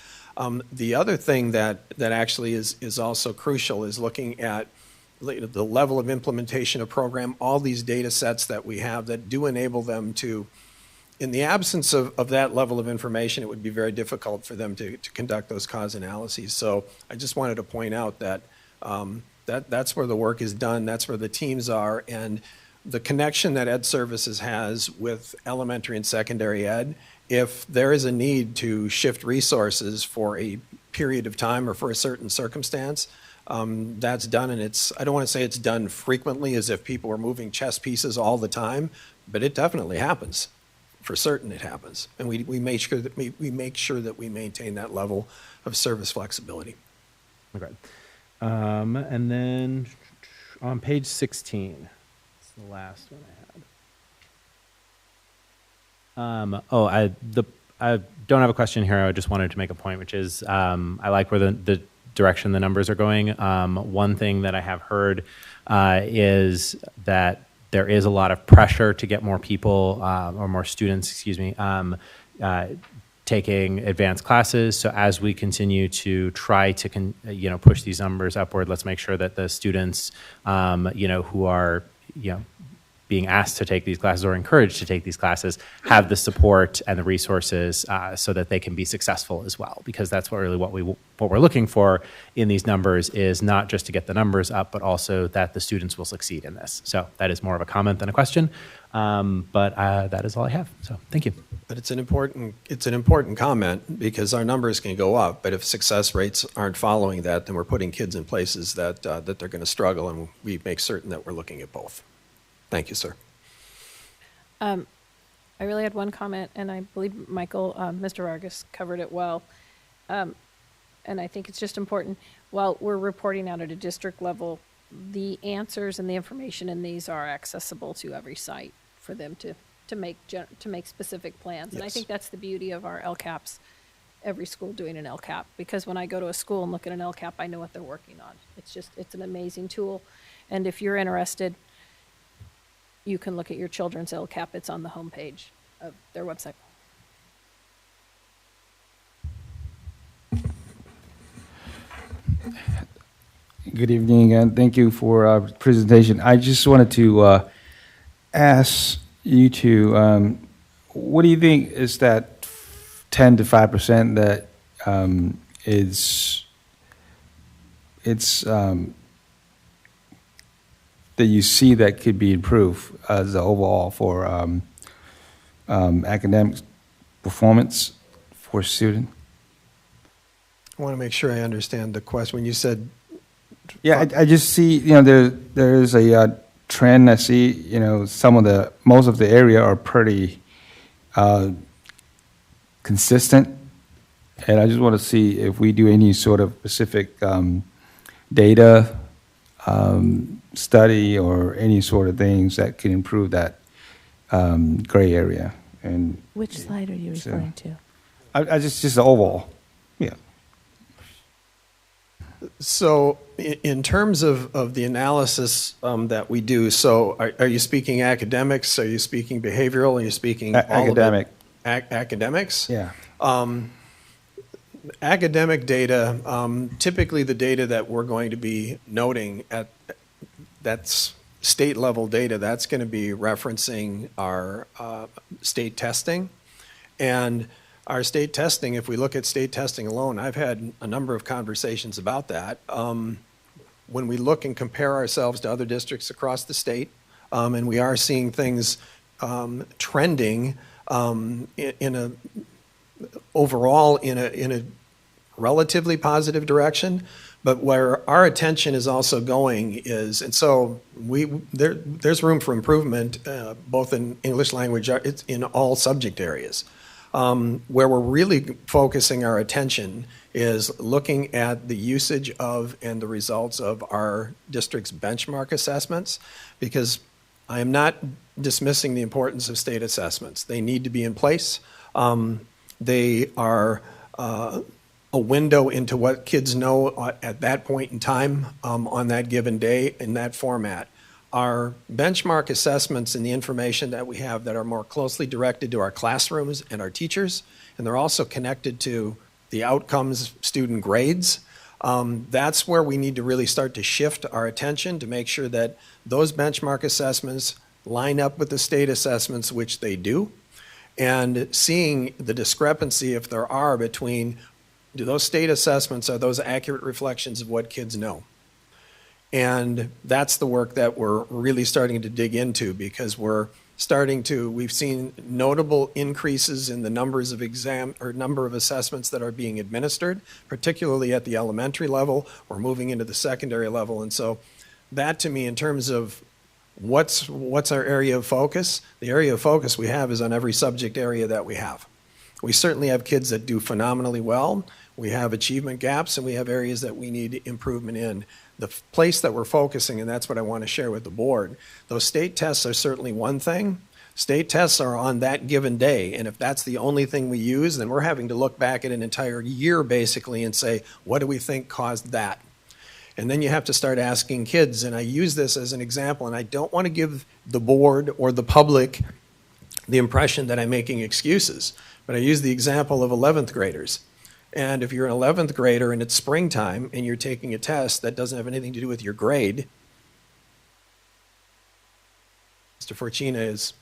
The other thing that actually is also crucial is looking at the level of implementation of program, all these data sets that we have that do enable them to, in the absence of that level of information, it would be very difficult for them to conduct those cause analyses. So I just wanted to point out that, that's where the work is done, that's where the teams are, and the connection that Ed Services has with elementary and secondary ed, if there is a need to shift resources for a period of time or for a certain circumstance, that's done, and I don't want to say it's done frequently as if people are moving chess pieces all the time, but it definitely happens. For certain it happens. And we make sure that we maintain that level of service flexibility. Okay. And then on page 16, it's the last one I had. I don't have a question here. I just wanted to make a point, which is I like where the direction the numbers are going. One thing that I have heard is that there is a lot of pressure to get more people or more students, taking advanced classes. So as we continue to try to push these numbers upward, let's make sure that the students who are being asked to take these classes or encouraged to take these classes have the support and the resources so that they can be successful as well. Because that's what we're looking for in these numbers is not just to get the numbers up, but also that the students will succeed in this. So that is more of a comment than a question, but that is all I have. So thank you. But it's an important comment because our numbers can go up, but if success rates aren't following that, then we're putting kids in places that they're going to struggle, and we make certain that we're looking at both. Thank you, sir. I really had one comment, and I believe Mr. Vargas covered it well. And I think it's just important, while we're reporting out at a district level, the answers and the information in these are accessible to every site for them to make specific plans. Yes. And I think that's the beauty of our LCAPs, every school doing an LCAP, because when I go to a school and look at an LCAP, I know what they're working on. It's an amazing tool. And if you're interested, you can look at your children's LCAP. It's on the homepage of their website. Good evening, and thank you for our presentation. I just wanted to ask you to, what do you think is that 10 to 5% that that you see that could be improved as the overall for academic performance for students? I want to make sure I understand the question. When you said, yeah, I just see there is a trend. I see most of the area are pretty consistent, and I just want to see if we do any sort of specific data study or any sort of things that can improve that gray area. And which slide are you referring to? I just the overall, yeah. So in terms of the analysis that we do, so are you speaking academics? Are you speaking behavioral? Are you speaking academic? Academics? Yeah. Academic data, typically the data that we're going to be noting that's state level data, that's going to be referencing our state testing. And our state testing, if we look at state testing alone, I've had a number of conversations about that. When we look and compare ourselves to other districts across the state, and we are seeing things trending overall in a relatively positive direction. But where our attention is also going is, and so there's room for improvement, both in English language, it's in all subject areas. Where we're really focusing our attention is looking at the usage of and the results of our district's benchmark assessments, because I am not dismissing the importance of state assessments. They need to be in place. They are a window into what kids know at that point in time on that given day in that format. Our benchmark assessments and the information that we have that are more closely directed to our classrooms and our teachers, and they're also connected to the outcomes, student grades. That's where we need to really start to shift our attention to make sure that those benchmark assessments line up with the state assessments, which they do, and seeing the discrepancy, if there are, between do those state assessments, are those accurate reflections of what kids know? And that's the work that we're really starting to dig into, because we've seen notable increases in the numbers of number of assessments that are being administered, particularly at the elementary level. We're moving into the secondary level. And so that, to me, in terms of what's our area of focus, the area of focus we have is on every subject area that we have. We certainly have kids that do phenomenally well. We have achievement gaps, and we have areas that we need improvement in. The place that we're focusing, and that's what I want to share with the board, those state tests are certainly one thing. State tests are on that given day, and if that's the only thing we use, then we're having to look back at an entire year, basically, and say, what do we think caused that? And then you have to start asking kids, and I use this as an example, and I don't want to give the board or the public the impression that I'm making excuses, but I use the example of 11th graders. And if you're an 11th grader and it's springtime and you're taking a test that doesn't have anything to do with your grade, Mr. Forcina is,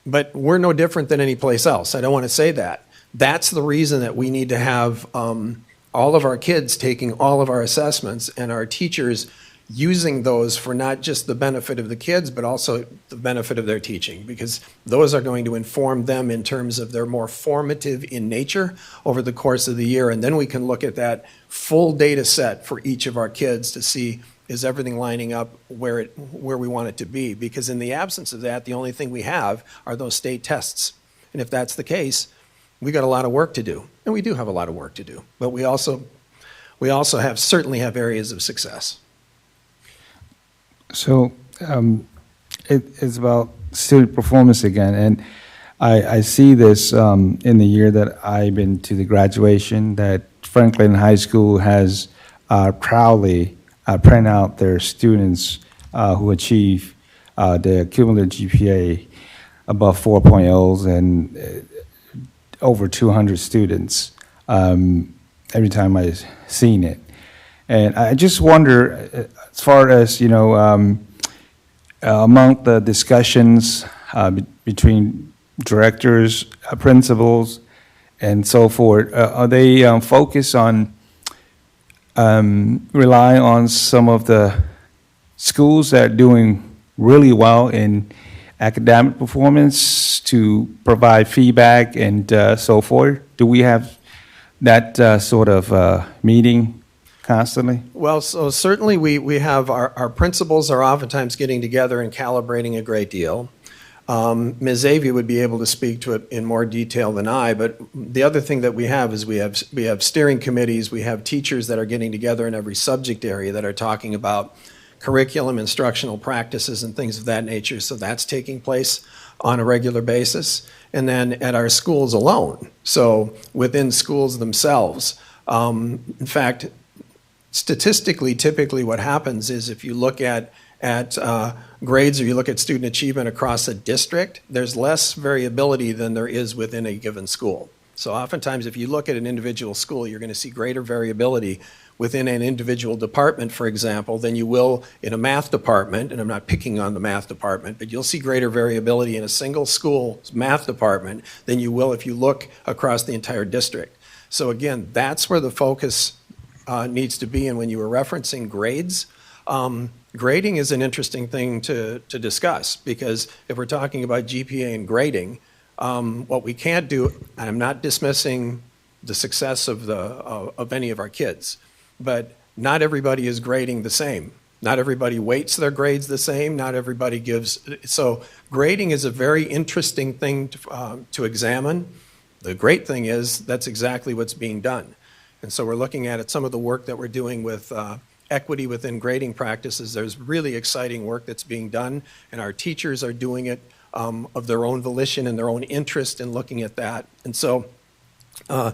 but we're no different than any place else. I don't want to say that. That's the reason that we need to have all of our kids taking all of our assessments and our teachers using those for not just the benefit of the kids, but also the benefit of their teaching, because those are going to inform them in terms of they're more formative in nature over the course of the year. And then we can look at that full data set for each of our kids to see, is everything lining up where we want it to be? Because in the absence of that, the only thing we have are those state tests. And if that's the case, we got a lot of work to do. And we do have a lot of work to do. But we also certainly have areas of success. So it's about student performance again, and I see this in the year that I've been to the graduation, that Franklin High School has proudly print out their students who achieve their cumulative GPA above 4.0s and over 200 students every time I've seen it. And I just wonder, as far as, among the discussions between directors, principals, and so forth, are they focused on relying on some of the schools that are doing really well in academic performance to provide feedback and so forth? Do we have that sort of meeting constantly? Well, so certainly we have our principals are oftentimes getting together and calibrating a great deal. Ms. Avey would be able to speak to it in more detail than I, but the other thing that we have is we have steering committees, we have teachers that are getting together in every subject area that are talking about curriculum, instructional practices, and things of that nature. So that's taking place on a regular basis. And then at our schools alone, so within schools themselves, in fact, statistically, typically what happens is if you look at grades or you look at student achievement across a district, there's less variability than there is within a given school. So oftentimes if you look at an individual school, you're going to see greater variability within an individual department, for example, than you will in a math department, and I'm not picking on the math department, but you'll see greater variability in a single school's math department than you will if you look across the entire district. So again, that's where the focus needs to be. And when you were referencing grades, grading is an interesting thing to discuss, because if we're talking about GPA and grading, what we can't do, and I'm not dismissing the success of any of our kids. But not everybody is grading the same. Not everybody weights their grades the same. Not everybody gives. So grading is a very interesting thing to examine. The great thing is that's exactly what's being done. And so we're looking at some of the work that we're doing with equity within grading practices. There's really exciting work that's being done, and our teachers are doing it of their own volition and their own interest in looking at that. And so a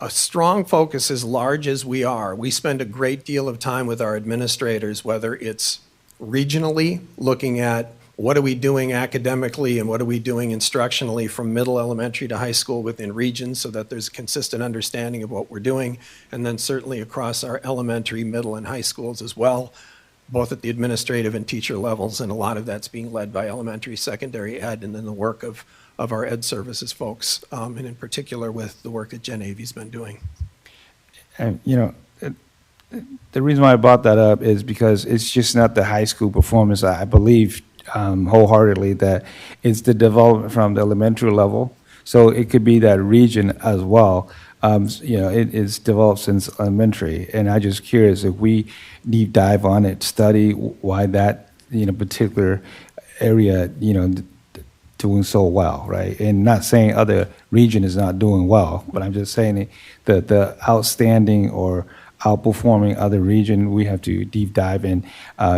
strong focus, as large as we are, we spend a great deal of time with our administrators, whether it's regionally, looking at what are we doing academically and what are we doing instructionally from middle elementary to high school within regions so that there's a consistent understanding of what we're doing, and then certainly across our elementary, middle, and high schools as well, both at the administrative and teacher levels, and a lot of that's being led by elementary, secondary ed, and then the work of our ed services folks, and in particular with the work that Jen Avey's been doing. And, the reason why I brought that up is because it's just not the high school performance. I believe wholeheartedly that it's the development from the elementary level. So it could be that region as well. It is developed since elementary, and I'm just curious if we deep dive on it, study why that particular area doing so well, right? And not saying other region is not doing well, but I'm just saying that the outstanding or outperforming other region, we have to deep dive and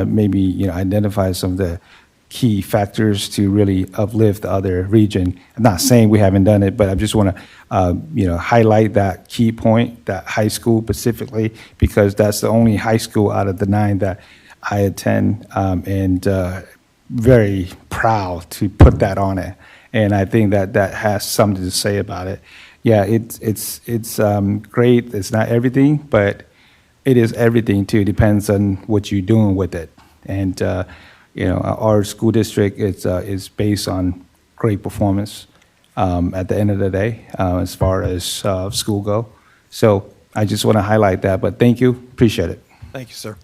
maybe identify some of the key factors to really uplift the other region. I'm not saying we haven't done it, but I just want to highlight that key point, that high school specifically, because that's the only high school out of the 9 that I attend, and very proud to put that on it. And I think that has something to say about it. Yeah, it's great. It's not everything, but it is everything too. It depends on what you're doing with it. And our school district is based on great performance at the end of the day as far as school go. So I just want to highlight that. But thank you. Appreciate it. Thank you, sir.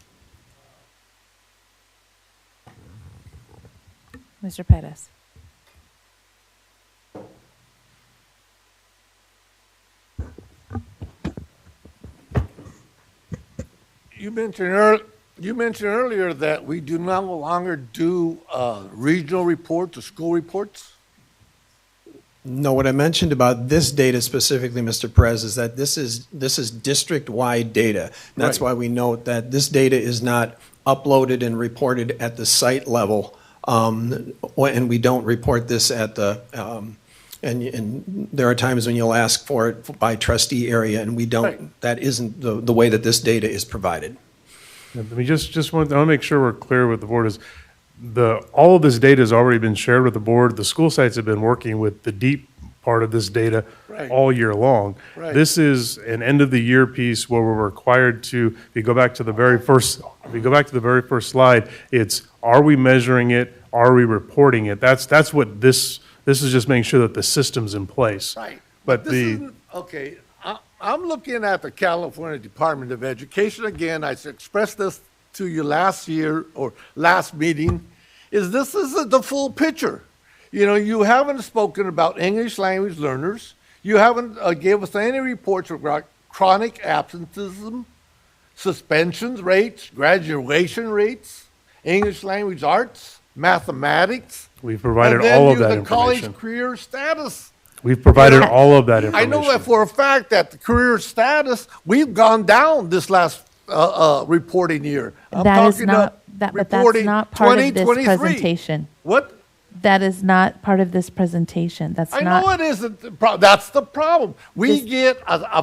Mr. Pettis. You mentioned earlier that we do no longer do regional reports or school reports. No, what I mentioned about this data specifically, Mr. Perez, is that this is district-wide data. That's why we note that this data is not uploaded and reported at the site level, and we don't report this at the. And there are times when you'll ask for it by trustee area, and we don't. Right. That isn't the way that this data is provided. I want to make sure we're clear with the board is all of this data has already been shared with the board. The school sites have been working with the deep part of this data all year long. Right. This is an end of the year piece where we're required to. If you go back to the very first slide, it's are we measuring it? Are we reporting it? That's what this is, just making sure that the system's in place. Right. But okay. I'm looking at the California Department of Education again. I expressed this to you last year or last meeting. This isn't the full picture. You haven't spoken about English language learners. You haven't gave us any reports about chronic absenteeism, suspensions rates, graduation rates, English language arts, mathematics. We've provided all of that information. The college career status. We've provided all of that information. I know that for a fact that the career status, we've gone down this last reporting year. But that's not part of this presentation. What? That is not part of this presentation. I know it isn't. That's the problem. We get a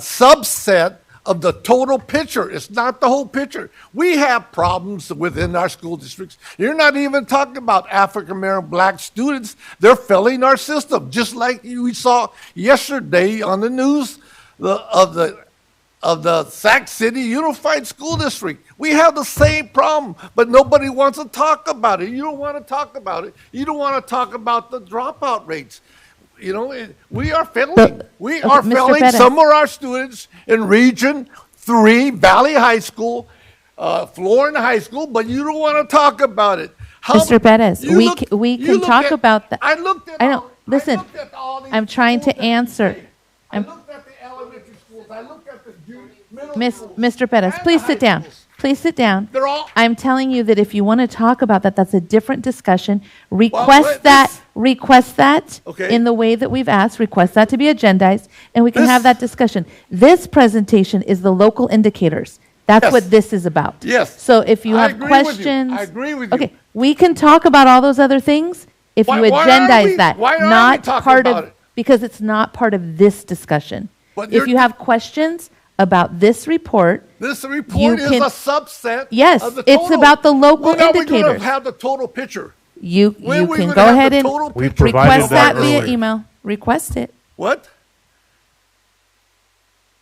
subset of the total picture. It's not the whole picture. We have problems within our school districts. You're not even talking about African American black students. They're failing our system, just like we saw yesterday on the news of the Sac City Unified School District. We have the same problem, but nobody wants to talk about it. You don't want to talk about it. You don't want to talk about the dropout rates. We are failing. We are failing some of our students in Region 3, Valley High School, Florida High School, but you don't want to talk about it. Mr. Pettis, we can talk about that. I looked at listen, looked at all these I'm trying schools to that you answer. say. I looked at the elementary schools, I looked at the middle schools. Mr. Pettis, and please the sit high down. schools. Please sit down. They're all- I'm telling you that if you want to talk about that, that's a different discussion. wait, Request that Okay. in the way that we've asked, request that to be agendized, and we can have that discussion. This presentation is the local indicators. That's Yes. what this is about. Yes. So if you I have agree with you. questions. I agree with you. Okay, we can talk about all those other things if you Why aren't agendize we- that. why aren't we Not talking part about of, it? because it's not part of this discussion. But If you're- you have questions about this report, This report is can- a subset Yes, of the it's total. about the local When are we indicators. gonna have the total picture? you When you we can gonna go have ahead the and total We picture? provided request that via earlier. email. Request it. What?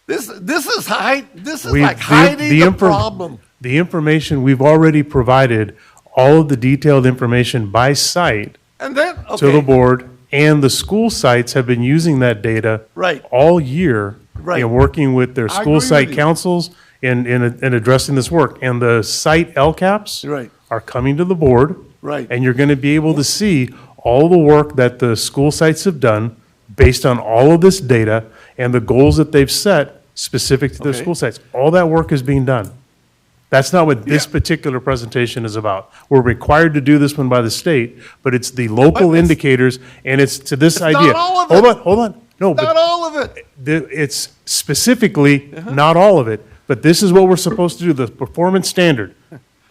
This is high. This is We- like hiding the infor- problem. The information, we've already provided all of the detailed information by site And then to the okay, board, and the school sites have been using that data Right. all year Right. and working with their I school agree site with you. councils in addressing this work. And the site LCAPs Right. are coming to the board. Right. And you're going to be able to see all the work that the school sites have done based on all of this data and the goals that they've set specific to their Okay. school sites. All that work is being done. That's not what this Yeah. particular presentation is about. We're required to do this one by the state, but it's the local But it's- indicators, and it's to this It's not idea. all of Hold it. on, hold on. No, not but all of it. it's specifically, Uh-huh. not all of it, but this is what we're supposed to do, the performance standard.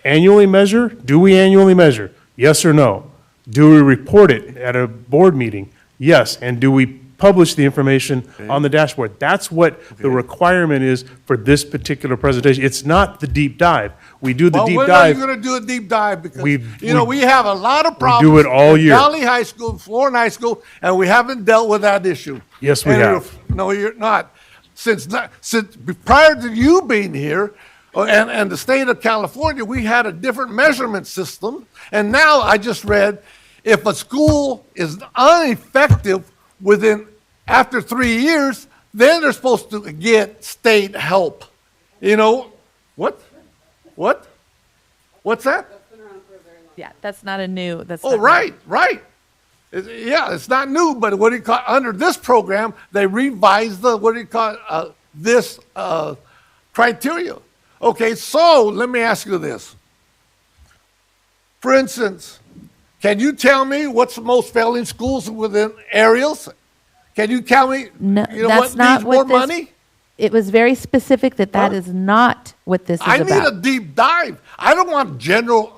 Annually measure, do we annually measure? Yes or no? Do we report it at a board meeting? Yes, and do we publish the information on the dashboard? That's what the requirement is for this particular presentation. It's not the deep dive. We do the Well, deep when are you dive. going to do a deep dive? Because We- we have a lot of do problems. it all at year. Valley High School, Florida High School, and we haven't dealt with that issue. Yes, we And have. No, you're not. Since prior to you being here, and the state of California, we had a different measurement system. And now I just read, if a school is ineffective after 3 years, then they're supposed to get state help. You know, what? What's that? Yeah, that's not a new. That's Oh, not right. It's not new, but what do you call, under this program, they revised this criteria. Okay, so let me ask you this. For instance, can you tell me what's the most failing schools within areas? Can you tell me, No, you know that's what not needs what more this- money? It was very specific that that Huh? is not what this is I about. need a deep dive. I don't want general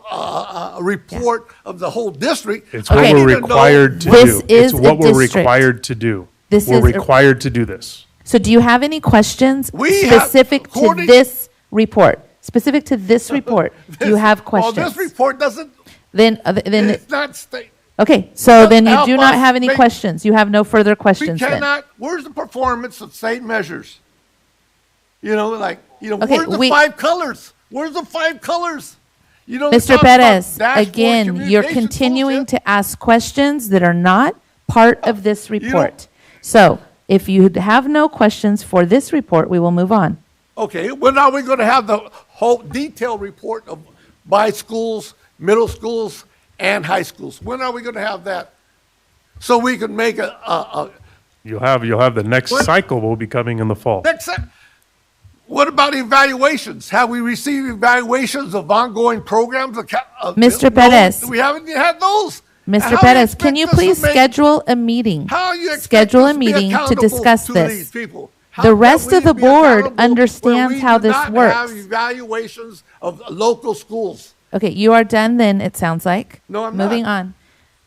report of the whole district. It's I what need we're to know- required to This do. is It's a what we're district. required to do. This We're is a- required to do this. So do you have any questions We have- specific to according- this report? Specific to this report, do you have questions? Well, this report doesn't, Then, it's not state. okay, so doesn't then you help do not us have any make- questions. You have no further We questions then. cannot, where's the performance of state measures? Okay, where's the 5 colors? Where's the 5 colors? You don't Mr. talk about Perez, dashboard again, you're communication tools continuing yet? to ask questions that are not part of this report. So if you have no questions for this report, we will move on. Okay, when are we going to have the whole detailed report by schools, middle schools, and high schools? When are we going to have that? So we can make You'll have the next What? cycle will be coming in the fall. what about evaluations? Have we received evaluations of ongoing programs? Mr. No, Perez. we haven't had those. And how Mr. do you Perez, can expect you us to please make- schedule a meeting? How you expect Schedule us a to be meeting to accountable discuss to this. these people? How The can rest we of the be board accountable understands when we how do this not works. have evaluations of local schools. Okay, you are done then, it sounds like. No, I'm Moving not. on.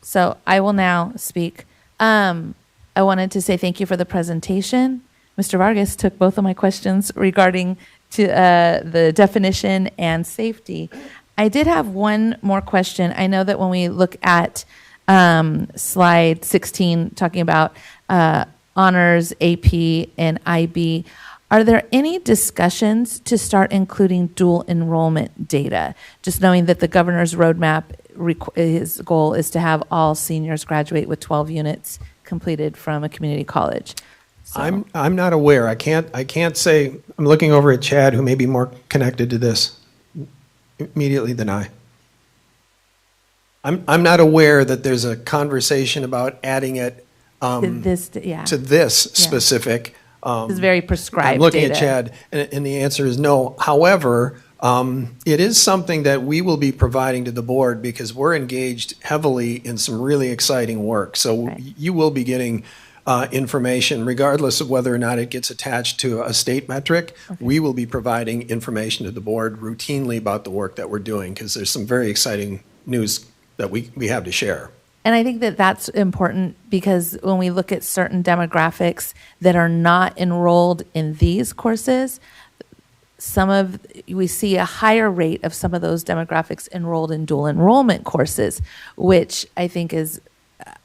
So I will now speak. I wanted to say thank you for the presentation. Mr. Vargas took both of my questions regarding the definition and safety. I did have one more question. I know that when we look at slide 16, talking about honors, AP, and IB, are there any discussions to start including dual enrollment data? Just knowing that the governor's roadmap, his goal is to have all seniors graduate with 12 units completed from a community college. So- I'm not aware. I can't say. I'm looking over at Chad, who may be more connected to this immediately than I. I'm not aware that there's a conversation about adding it Yeah. to this specific. This is very prescribed I'm looking data. at Chad, and the answer is no. However, it is something that we will be providing to the board because we're engaged heavily in some really exciting work. So you will be getting information, regardless of whether or not it gets attached to a state metric. Okay. We will be providing information to the board routinely about the work that we're doing because there's some very exciting news that we have to share. And I think that that's important because when we look at certain demographics that are not enrolled in these courses, we see a higher rate of some of those demographics enrolled in dual enrollment courses, which I think is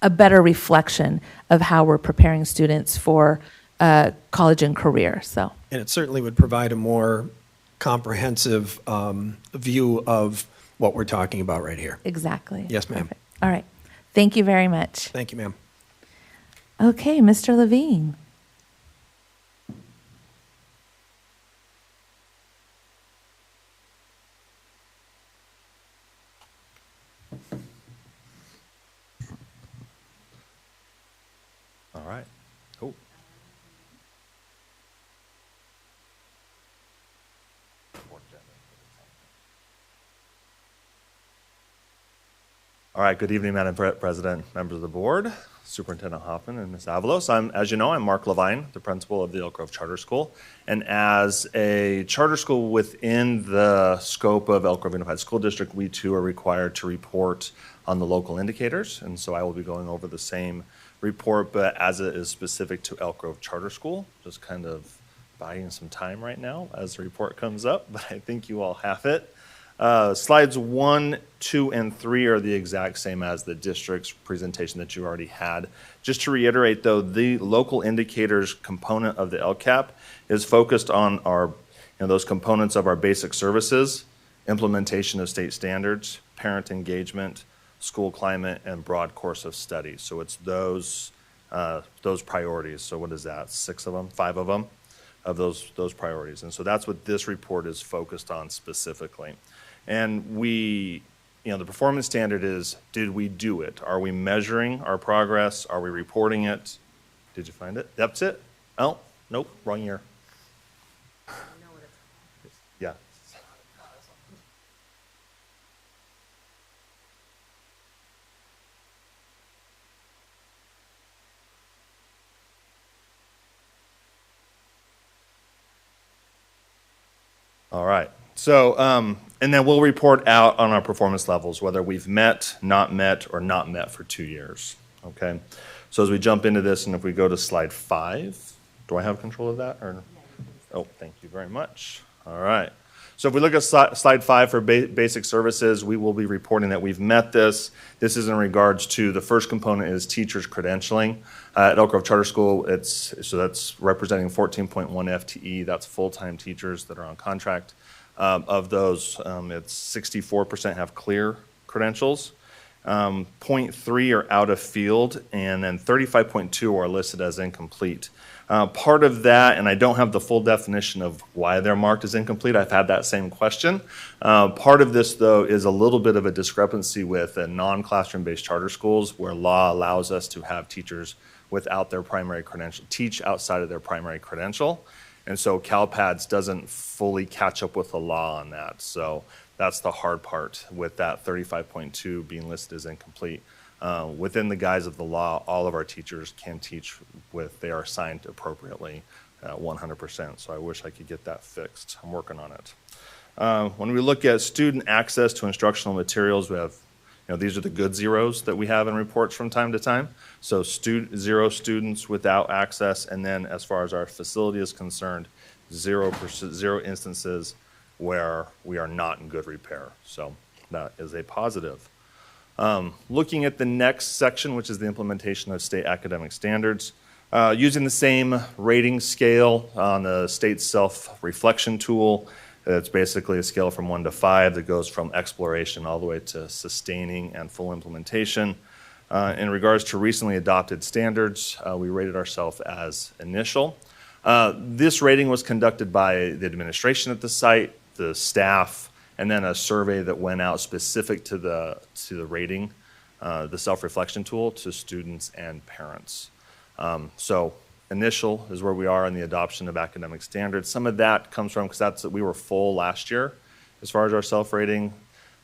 a better reflection of how we're preparing students for college and career. And it certainly would provide a more comprehensive view of what we're talking about right here. Exactly. Yes, ma'am. Perfect. All right. Thank you very much. Thank you, ma'am. Okay, Mr. Levine. All right. Cool. All right, good evening, Madam President, members of the board, Superintendent Hoffman, and Ms. Avalos. As you know, I'm Mark Levine, the principal of the Elk Grove Charter School. And as a charter school within the scope of Elk Grove Unified School District, we too are required to report on the local indicators. And so I will be going over the same report, but as it is specific to Elk Grove Charter School, just kind of buying some time right now as the report comes up, but I think you all have it. Slides 1, 2, and 3 are the exact same as the district's presentation that you already had. Just to reiterate, though, the local indicators component of the LCAP is focused on those components of our basic services, implementation of state standards, parent engagement, school climate, and broad course of study. So it's those priorities. So what is that? 6 of them, 5 of them, of those priorities. And so that's what this report is focused on specifically. And the performance standard is, did we do it? Are we measuring our progress? Are we reporting it? Did you find it? That's it? Oh, nope, wrong year. Yeah. All right. So, and then we'll report out on our performance levels, whether we've met, or not met for 2 years. Okay. So as we jump into this, and if we go to slide 5, do I have control of that? Or? Oh, thank you very much. All right. So if we look at slide 5 for basic services, we will be reporting that we've met this. This is in regards to the first component is teachers credentialing. At Elk Grove Charter School, that's representing 14.1 FTE. That's full-time teachers that are on contract. Of those, it's 64% have clear credentials. 0.3 are out of field, and then 35.2 are listed as incomplete. Part of that, and I don't have the full definition of why they're marked as incomplete. I've had that same question. Part of this, though, is a little bit of a discrepancy with non-classroom-based charter schools where law allows us to have teachers without their primary credential, teach outside of their primary credential. And so CalPADS doesn't fully catch up with the law on that. So that's the hard part with that 35.2 being listed as incomplete. Within the guise of the law, all of our teachers can teach they are assigned appropriately 100%. So I wish I could get that fixed. I'm working on it. When we look at student access to instructional materials, we have, these are the good zeros that we have in reports from time to time. So 0 students without access, and then as far as our facility is concerned, 0 instances where we are not in good repair. So that is a positive. Looking at the next section, which is the implementation of state academic standards, using the same rating scale on the state self-reflection tool. It's basically a scale from 1 to 5 that goes from exploration all the way to sustaining and full implementation. In regards to recently adopted standards, we rated ourselves as initial. This rating was conducted by the administration at the site, the staff, and then a survey that went out specific to the rating, the self-reflection tool, to students and parents. So initial is where we are in the adoption of academic standards. Some of that comes from, because we were full last year as far as our self-rating.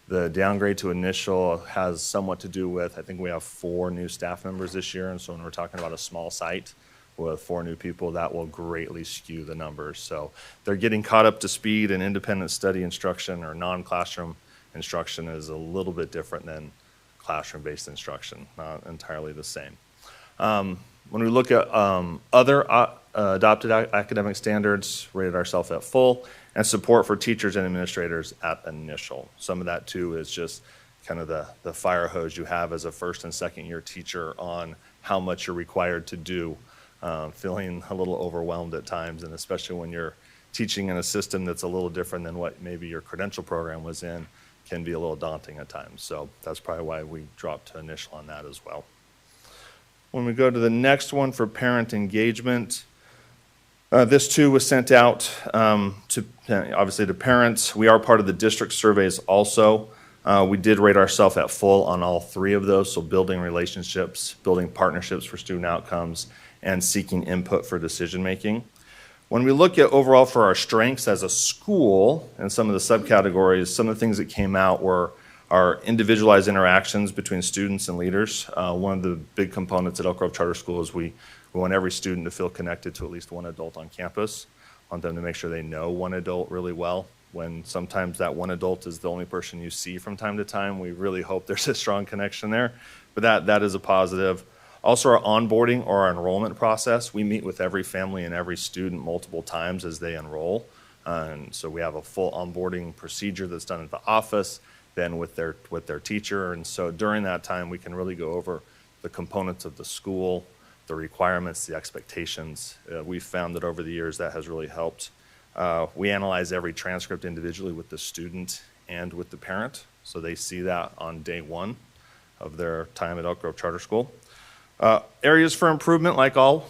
The downgrade to initial has somewhat to do with, I think we have 4 new staff members this year, and so when we're talking about a small site with 4 new people, that will greatly skew the numbers. So they're getting caught up to speed, and independent study instruction or non-classroom instruction is a little bit different than classroom-based instruction, not entirely the same. When we look at other adopted academic standards, rated ourselves at full, and support for teachers and administrators at initial. Some of that too is just kind of the fire hose you have as a first and second year teacher on how much you're required to do, feeling a little overwhelmed at times, and especially when you're teaching in a system that's a little different than what maybe your credential program was in, can be a little daunting at times. So that's probably why we dropped to initial on that as well. When we go to the next one for parent engagement, this too was sent out to obviously to parents. We are part of the district surveys also. We did rate ourselves at full on all 3 of those, so building relationships, building partnerships for student outcomes, and seeking input for decision making. When we look at overall for our strengths as a school and some of the subcategories, some of the things that came out were our individualized interactions between students and leaders. One of the big components at Elk Grove Charter School is we want every student to feel connected to at least one adult on campus. Want them to make sure they know one adult really well. When sometimes that one adult is the only person you see from time to time, we really hope there's a strong connection there. But that is a positive. Also, our onboarding or our enrollment process, we meet with every family and every student multiple times as they enroll. And so we have a full onboarding procedure that's done at the office, then with their teacher. And so during that time, we can really go over the components of the school, the requirements, the expectations. We've found that over the years that has really helped. We analyze every transcript individually with the student and with the parent, so they see that on day 1 of their time at Elk Grove Charter School. Areas for improvement, like all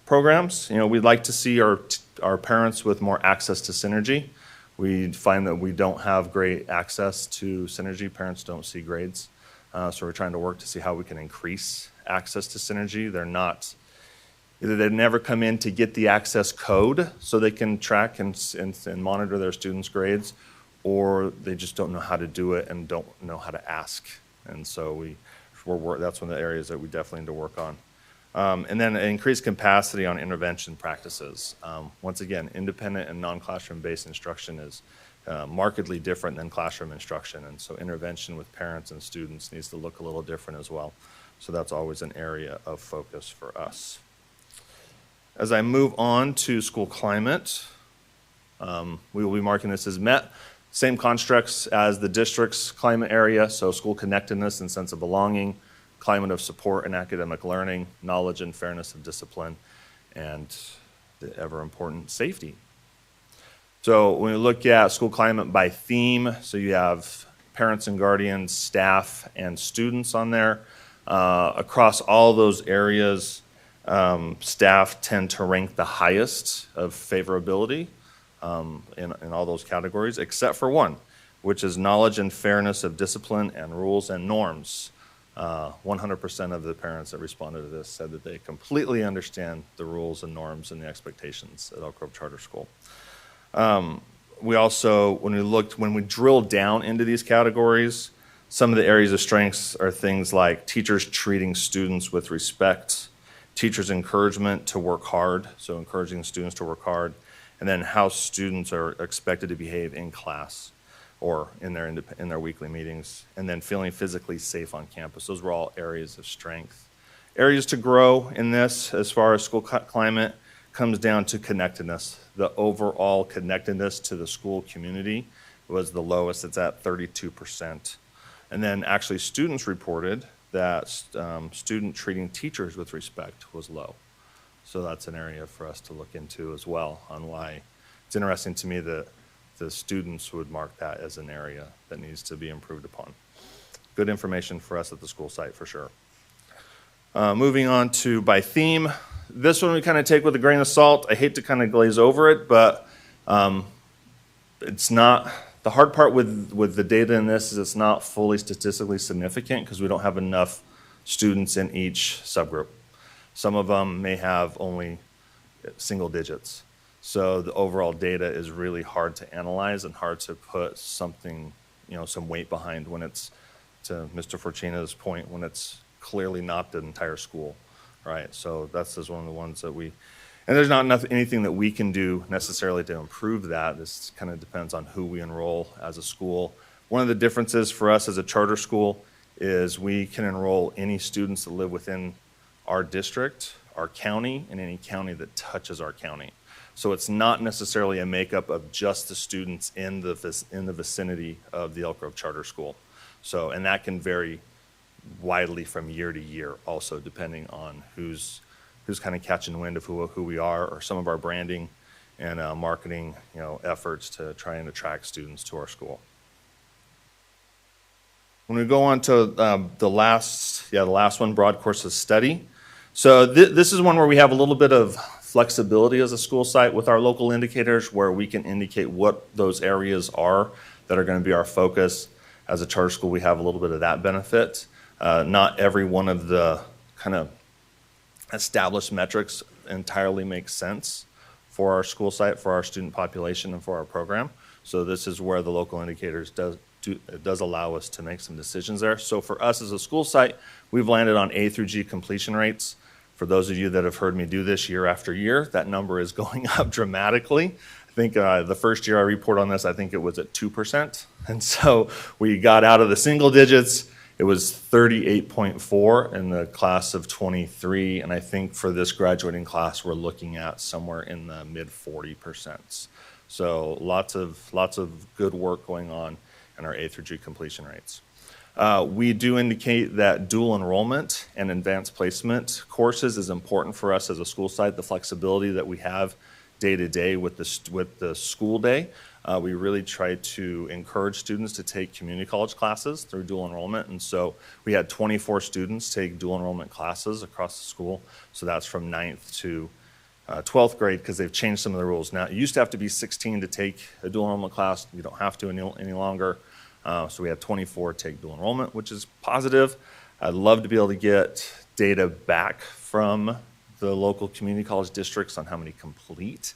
programs, we'd like to see our parents with more access to Synergy. We find that we don't have great access to Synergy. Parents don't see grades. So we're trying to work to see how we can increase access to Synergy. Either they never come in to get the access code so they can track and monitor their students' grades, or they just don't know how to do it and don't know how to ask. And so that's one of the areas that we definitely need to work on. And then increased capacity on intervention practices. Once again, independent and non-classroom based instruction is markedly different than classroom instruction, and so intervention with parents and students needs to look a little different as well. So that's always an area of focus for us. As I move on to school climate, we will be marking this as met. Same constructs as the district's climate area, so school connectedness and sense of belonging, climate of support and academic learning, knowledge and fairness of discipline, and the ever important safety. So when we look at school climate by theme, so you have parents and guardians, staff, and students on there. Across all those areas, staff tend to rank the highest of favorability in all those categories, except for one, which is knowledge and fairness of discipline and rules and norms. 100% of the parents that responded to this said that they completely understand the rules and norms and the expectations at Elk Grove Charter School. We also, when we drill down into these categories, some of the areas of strengths are things like teachers treating students with respect, teachers' encouragement to work hard, so encouraging students to work hard, and then how students are expected to behave in class or in their weekly meetings, and then feeling physically safe on campus. Those were all areas of strength. Areas to grow in this, as far as school climate, comes down to connectedness. The overall connectedness to the school community was the lowest. It's at 32%. And then actually students reported that student treating teachers with respect was low. So that's an area for us to look into as well on why. It's interesting to me that the students would mark that as an area that needs to be improved upon. Good information for us at the school site for sure. Moving on to by theme. This one we kind of take with a grain of salt. I hate to kind of glaze over it, but it's not, the hard part with the data in this is it's not fully statistically significant because we don't have enough students in each subgroup. Some of them may have only single digits. So the overall data is really hard to analyze and hard to put something, some weight behind when it's, to Mr. Forcina's point, when it's clearly not the entire school, right? So that's just one of the ones that and there's not anything that we can do necessarily to improve that. This kind of depends on who we enroll as a school. One of the differences for us as a charter school is we can enroll any students that live within our district, our county, and any county that touches our county. So it's not necessarily a makeup of just the students in the vicinity of the Elk Grove Charter School. So, and that can vary widely from year to year also, depending on who's kind of catching wind of who we are, or some of our branding and marketing efforts to try and attract students to our school. When we go on to the last one, broad course of study. So this is one where we have a little bit of flexibility as a school site with our local indicators, where we can indicate what those areas are that are going to be our focus. As a charter school, we have a little bit of that benefit. Not every one of the kind of established metrics entirely makes sense for our school site, for our student population, and for our program. So this is where the local indicators does allow us to make some decisions there. So for us as a school site, we've landed on A through G completion rates. For those of you that have heard me do this year after year, that number is going up dramatically. I think the first year I report on this, I think it was at 2%. And so we got out of the single digits. It was 38.4 in the class of 23. And I think for this graduating class, we're looking at somewhere in the mid 40%. So lots of good work going on in our A through G completion rates. We do indicate that dual enrollment and advanced placement courses is important for us as a school site, the flexibility that we have day to day with the school day. We really try to encourage students to take community college classes through dual enrollment. And so we had 24 students take dual enrollment classes across the school. So that's from 9th to 12th grade, because they've changed some of the rules. Now, it used to have to be 16 to take a dual enrollment class. You don't have to any longer. So we had 24 take dual enrollment, which is positive. I'd love to be able to get data back from the local community college districts on how many complete,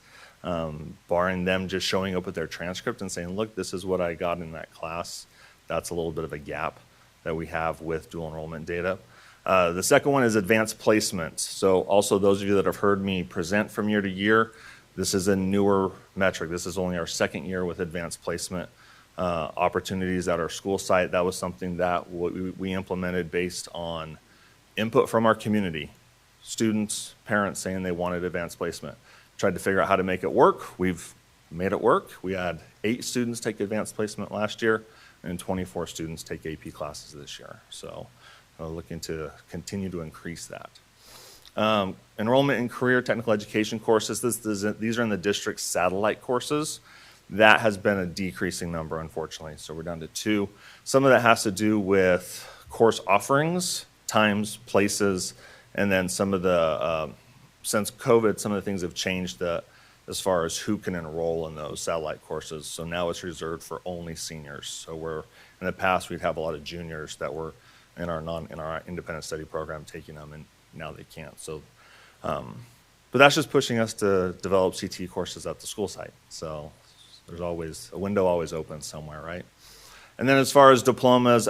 barring them just showing up with their transcript and saying, look, this is what I got in that class. That's a little bit of a gap that we have with dual enrollment data. The second one is advanced placement. So also those of you that have heard me present from year to year, this is a newer metric. This is only our second year with advanced placement opportunities at our school site. That was something that we implemented based on input from our community, students, parents saying they wanted advanced placement. Tried to figure out how to make it work. We've made it work. We had 8 students take advanced placement last year and 24 students take AP classes this year. So looking to continue to increase that. Enrollment in career technical education courses, these are in the district's satellite courses. That has been a decreasing number, unfortunately. So we're down to 2. Some of that has to do with course offerings, times, places, and then some of the, since COVID, some of the things have changed as far as who can enroll in those satellite courses. So now it's reserved for only seniors. So in the past, we'd have a lot of juniors that were in our independent study program taking them, and now they can't. So, but that's just pushing us to develop CT courses at the school site. So there's always a window always open somewhere, right? And then as far as diplomas,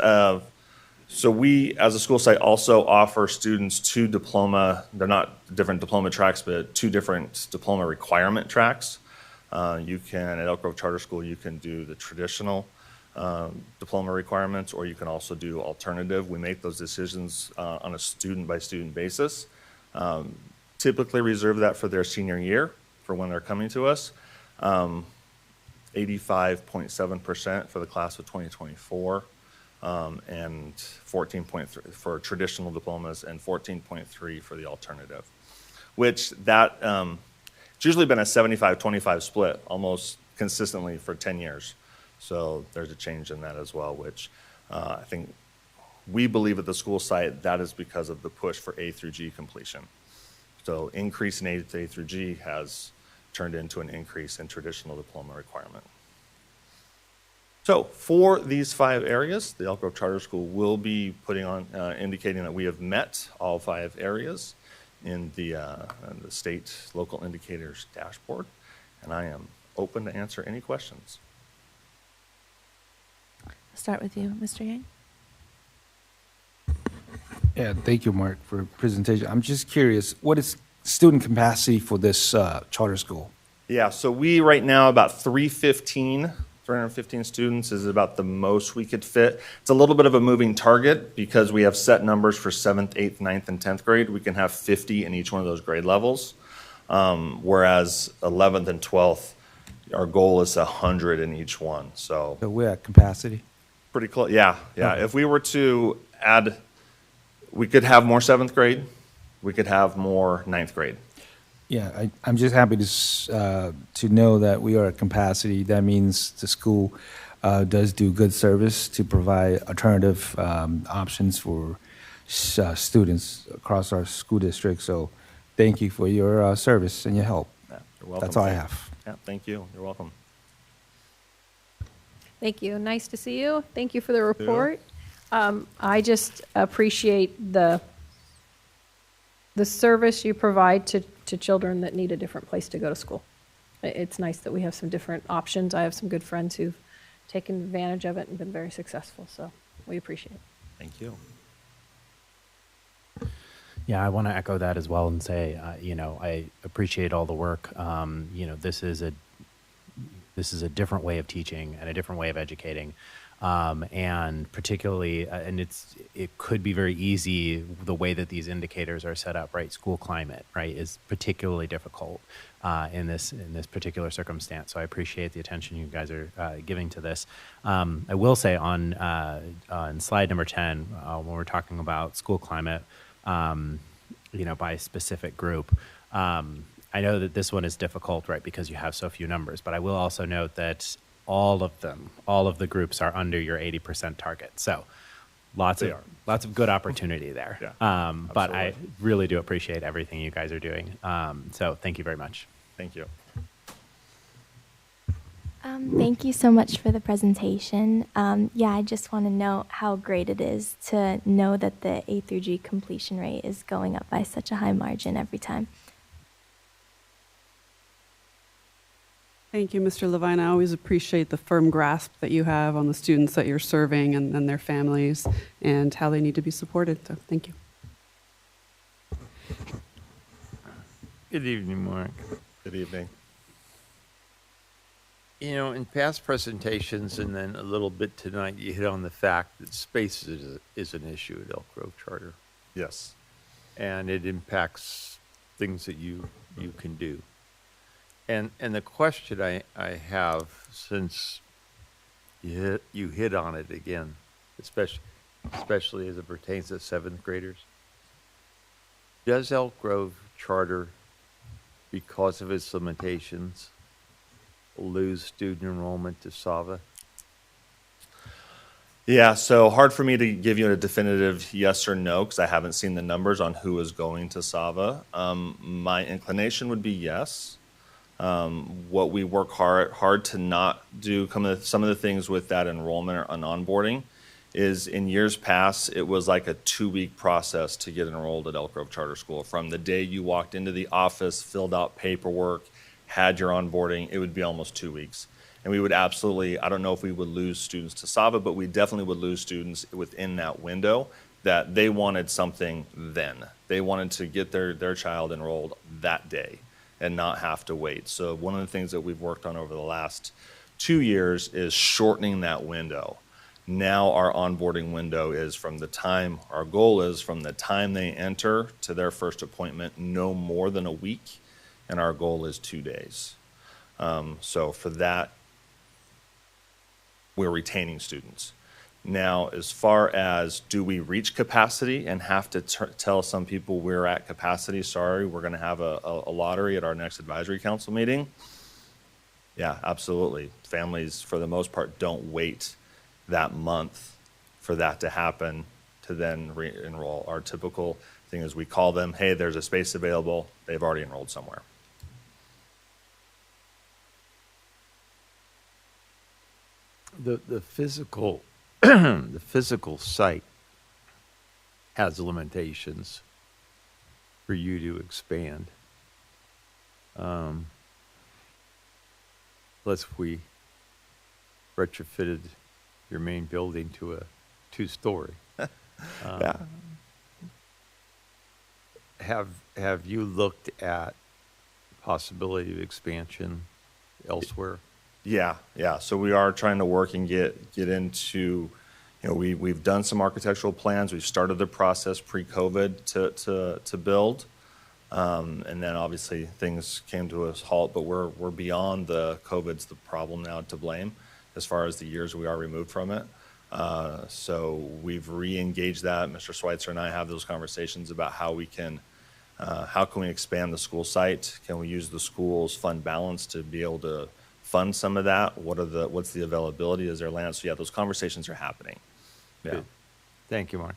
so we as a school site also offer students 2 diploma, they're not different diploma tracks, but 2 different diploma requirement tracks. You can, at Elk Grove Charter School, you can do the traditional diploma requirements, or you can also do alternative. We make those decisions on a student-by-student basis. Typically reserve that for their senior year, for when they're coming to us. 85.7% for the class of 2024, and 14.3 for traditional diplomas, and 14.3 for the alternative, which it's usually been a 75-25 split almost consistently for 10 years. So there's a change in that as well, which I think we believe at the school site that is because of the push for A through G completion. So increase in A through G has turned into an increase in traditional diploma requirement. So for these 5 areas, the Elk Grove Charter School will be putting on, indicating that we have met all 5 areas in the state local indicators dashboard, and I am open to answer any questions. Start with you, Mr. Yang. Yeah, thank you, Mark, for the presentation. I'm just curious, what is student capacity for this charter school? Yeah, so we right now about 315 students is about the most we could fit. It's a little bit of a moving target because we have set numbers for 7th, 8th, 9th, and 10th grade. We can have 50 in each one of those grade levels, whereas 11th and 12th, our goal is 100 in each one. So we're at capacity? Pretty close, yeah. Okay. If we were to add, we could have more 7th grade, we could have more 9th grade. Yeah, I'm just happy to know that we are at capacity. That means the school does do good service to provide alternative options for students across our school district. So thank you for your service and your help. Yeah, you're welcome. That's all I have. Yeah, thank you. You're welcome. Thank you. Nice to see you. Thank you for the report. I just appreciate the service you provide to children that need a different place to go to school. It's nice that we have some different options. I have some good friends who've taken advantage of it and been very successful, so we appreciate it. Thank you. Yeah, I want to echo that as well and say, I appreciate all the work. This is a different way of teaching and a different way of educating. And particularly, it could be very easy the way that these indicators are set up, right? School climate, right, is particularly difficult in this particular circumstance. So I appreciate the attention you guys are giving to this. I will say on slide number 10, when we're talking about school climate, by specific group. I know that this one is difficult, right, because you have so few numbers, but I will also note that all of the groups are under your 80% target. So lots of good opportunity there. Yeah, but I really do appreciate everything you guys are doing. So thank you very much. Thank you. Thank you so much for the presentation. I just want to note how great it is to know that the A through G completion rate is going up by such a high margin every time. Thank you, Mr. Levine. I always appreciate the firm grasp that you have on the students that you're serving and their families and how they need to be supported. So thank you. Good evening, Mark. Good evening. In past presentations and then a little bit tonight, you hit on the fact that space is an issue at Elk Grove Charter. Yes. And it impacts things that you can do. And the question I have, since you hit on it again, especially as it pertains to 7th graders, does Elk Grove Charter, because of its limitations, lose student enrollment to SAVA? Yeah, so hard for me to give you a definitive yes or no because I haven't seen the numbers on who is going to SAVA. My inclination would be yes. What we work hard to not do, some of the things with that enrollment or onboarding is in years past, it was like a 2-week process to get enrolled at Elk Grove Charter School. From the day you walked into the office, filled out paperwork, had your onboarding, it would be almost 2 weeks. And we would absolutely, I don't know if we would lose students to SAVA, but we definitely would lose students within that window that they wanted something then. They wanted to get their child enrolled that day and not have to wait. So one of the things that we've worked on over the last 2 years is shortening that window. Now our onboarding window is our goal is from the time they enter to their first appointment, no more than a week, and our goal is 2 days. So for that, we're retaining students. Now, as far as do we reach capacity and have to tell some people we're at capacity, sorry, we're going to have a lottery at our next advisory council meeting? Yeah, absolutely. Families, for the most part, don't wait that month for that to happen to then re-enroll. Our typical thing is we call them, hey, there's a space available. They've already enrolled somewhere. The physical the physical site has limitations. for you to expand. Unless we retrofitted your main building to a 2-story. Yeah. Have you looked at possibility of expansion elsewhere? Yeah. So we are trying to work and get into, we've done some architectural plans. We've started the process pre-COVID to build. And then obviously things came to a halt, but we're beyond the COVID's the problem now to blame as far as the years we are removed from it. So we've re-engaged that. Mr. Schweitzer and I have those conversations about how we can expand the school site? Can we use the school's fund balance to be able to fund some of that? What's the availability? Is there land? So yeah, those conversations are happening. Yeah. Good. Thank you, Mark.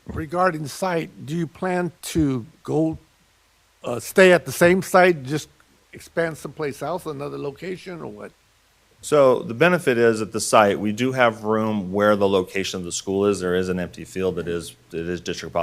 Regarding the site, do you plan to stay at the same site, just expand someplace else, another location, or what? So the benefit is at the site, we do have room where the location of the school is. There is an empty field that is district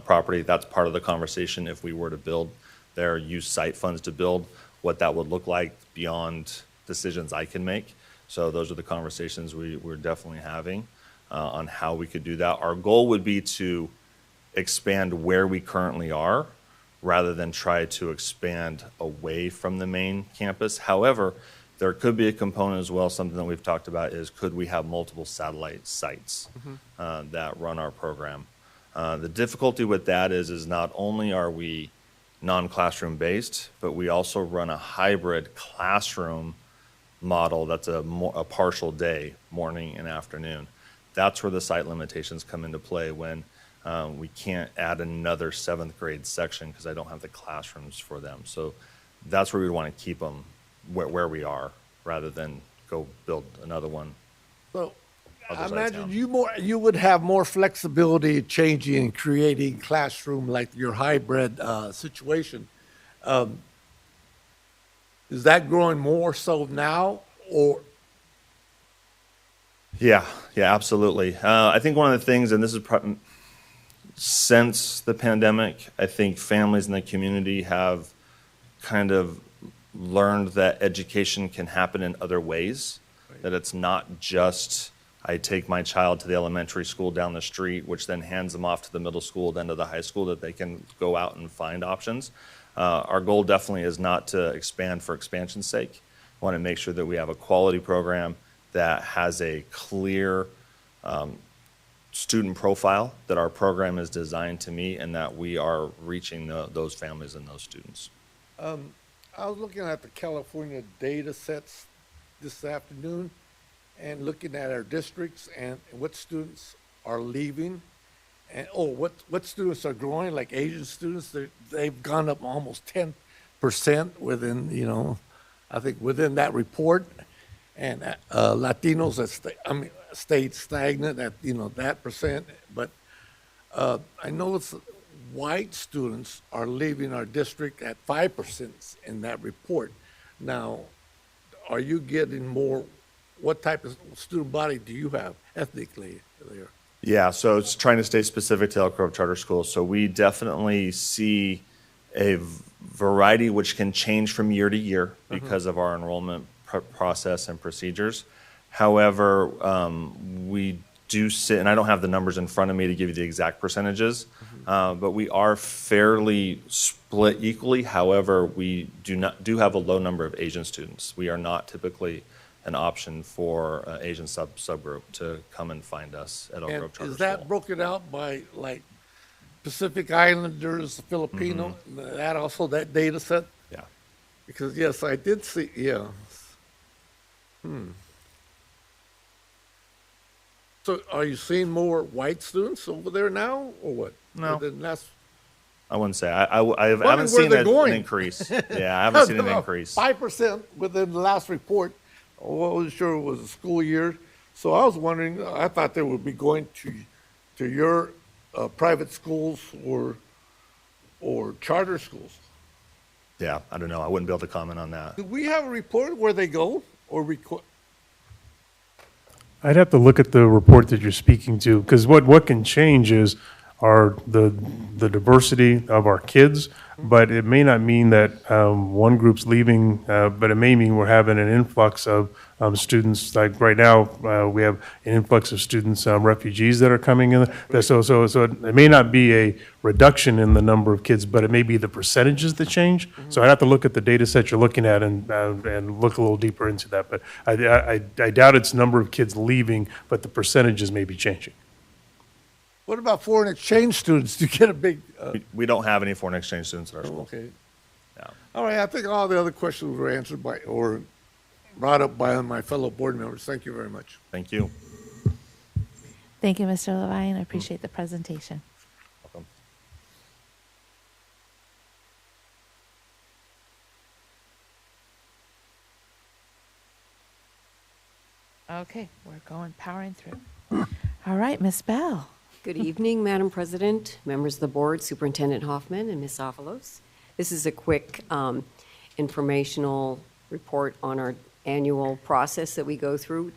property. That's part of the conversation if we were to build there, use site funds to build, what that would look like beyond decisions I can make. So those are the conversations we're definitely having on how we could do that. Our goal would be to expand where we currently are rather than try to expand away from the main campus. However, there could be a component as well, something that we've talked about is could we have multiple satellite sites that run our program? The difficulty with that is not only are we non-classroom based, but we also run a hybrid classroom model that's a partial day, morning and afternoon. That's where the site limitations come into play when we can't add another 7th grade section because I don't have the classrooms for them. So that's where we want to keep them where we are rather than go build another one. So I imagine you would have more flexibility changing and creating classroom like your hybrid situation. Is that growing more so now or? Yeah, absolutely. I think one of the things, and this is since the pandemic, I think families in the community have kind of learned that education can happen in other ways, that it's not just I take my child to the elementary school down the street, which then hands them off to the middle school, then to the high school, that they can go out and find options. Our goal definitely is not to expand for expansion's sake. I want to make sure that we have a quality program that has a clear student profile that our program is designed to meet and that we are reaching those families and those students. I was looking at the California data sets this afternoon and looking at our districts and what students are leaving and what students are growing, like Asian students. They've gone up almost 10% within, I think within that report. And Latinos stayed stagnant at, that percent. But I noticed white students are leaving our district at 5% in that report. Now, are you getting more? What type of student body do you have ethnically there? Yeah, so it's trying to stay specific to Elk Grove Charter School. So we definitely see a variety which can change from year to year because of our enrollment process and procedures. However, we do sit, and I don't have the numbers in front of me to give you the exact percentages, but we are fairly split equally. However, we do have a low number of Asian students. We are not typically an option for Asian subgroup to come and find us at Elk Grove Charter School. Is that broken out by like Pacific Islanders, Filipino, that also that data set? Yeah. Because yes, I did see, yeah. So are you seeing more white students over there now or what? No. I wouldn't say. I haven't seen an increase. Yeah, I haven't seen an increase. 5% within the last report. I wasn't sure it was a school year. So I was wondering, I thought they would be going to your private schools or charter schools. Yeah, I don't know. I wouldn't be able to comment on that. Do we have a report where they go? or require? I'd have to look at the report that you're speaking to, because what can change are the diversity of our kids, but it may not mean that one group's leaving, but it may mean we're having an influx of students. Like right now, we have an influx of students, refugees that are coming in. So it may not be a reduction in the number of kids, but it may be the percentages that change. So I'd have to look at the data set you're looking at and look a little deeper into that. But I doubt it's number of kids leaving, but the percentages may be changing. What about foreign exchange students? Do you get a big? We don't have any foreign exchange students at our school. Okay. Yeah. All right. I think all the other questions were answered by or brought up by my fellow board members. Thank you very much. Thank you. Thank you, Mr. Levine. I appreciate the presentation. Welcome. Okay, we're powering through. All right, Ms. Bell. Good evening, Madam President, members of the board, Superintendent Hoffman, and Ms. Avalos. This is a quick informational report on our annual process that we go through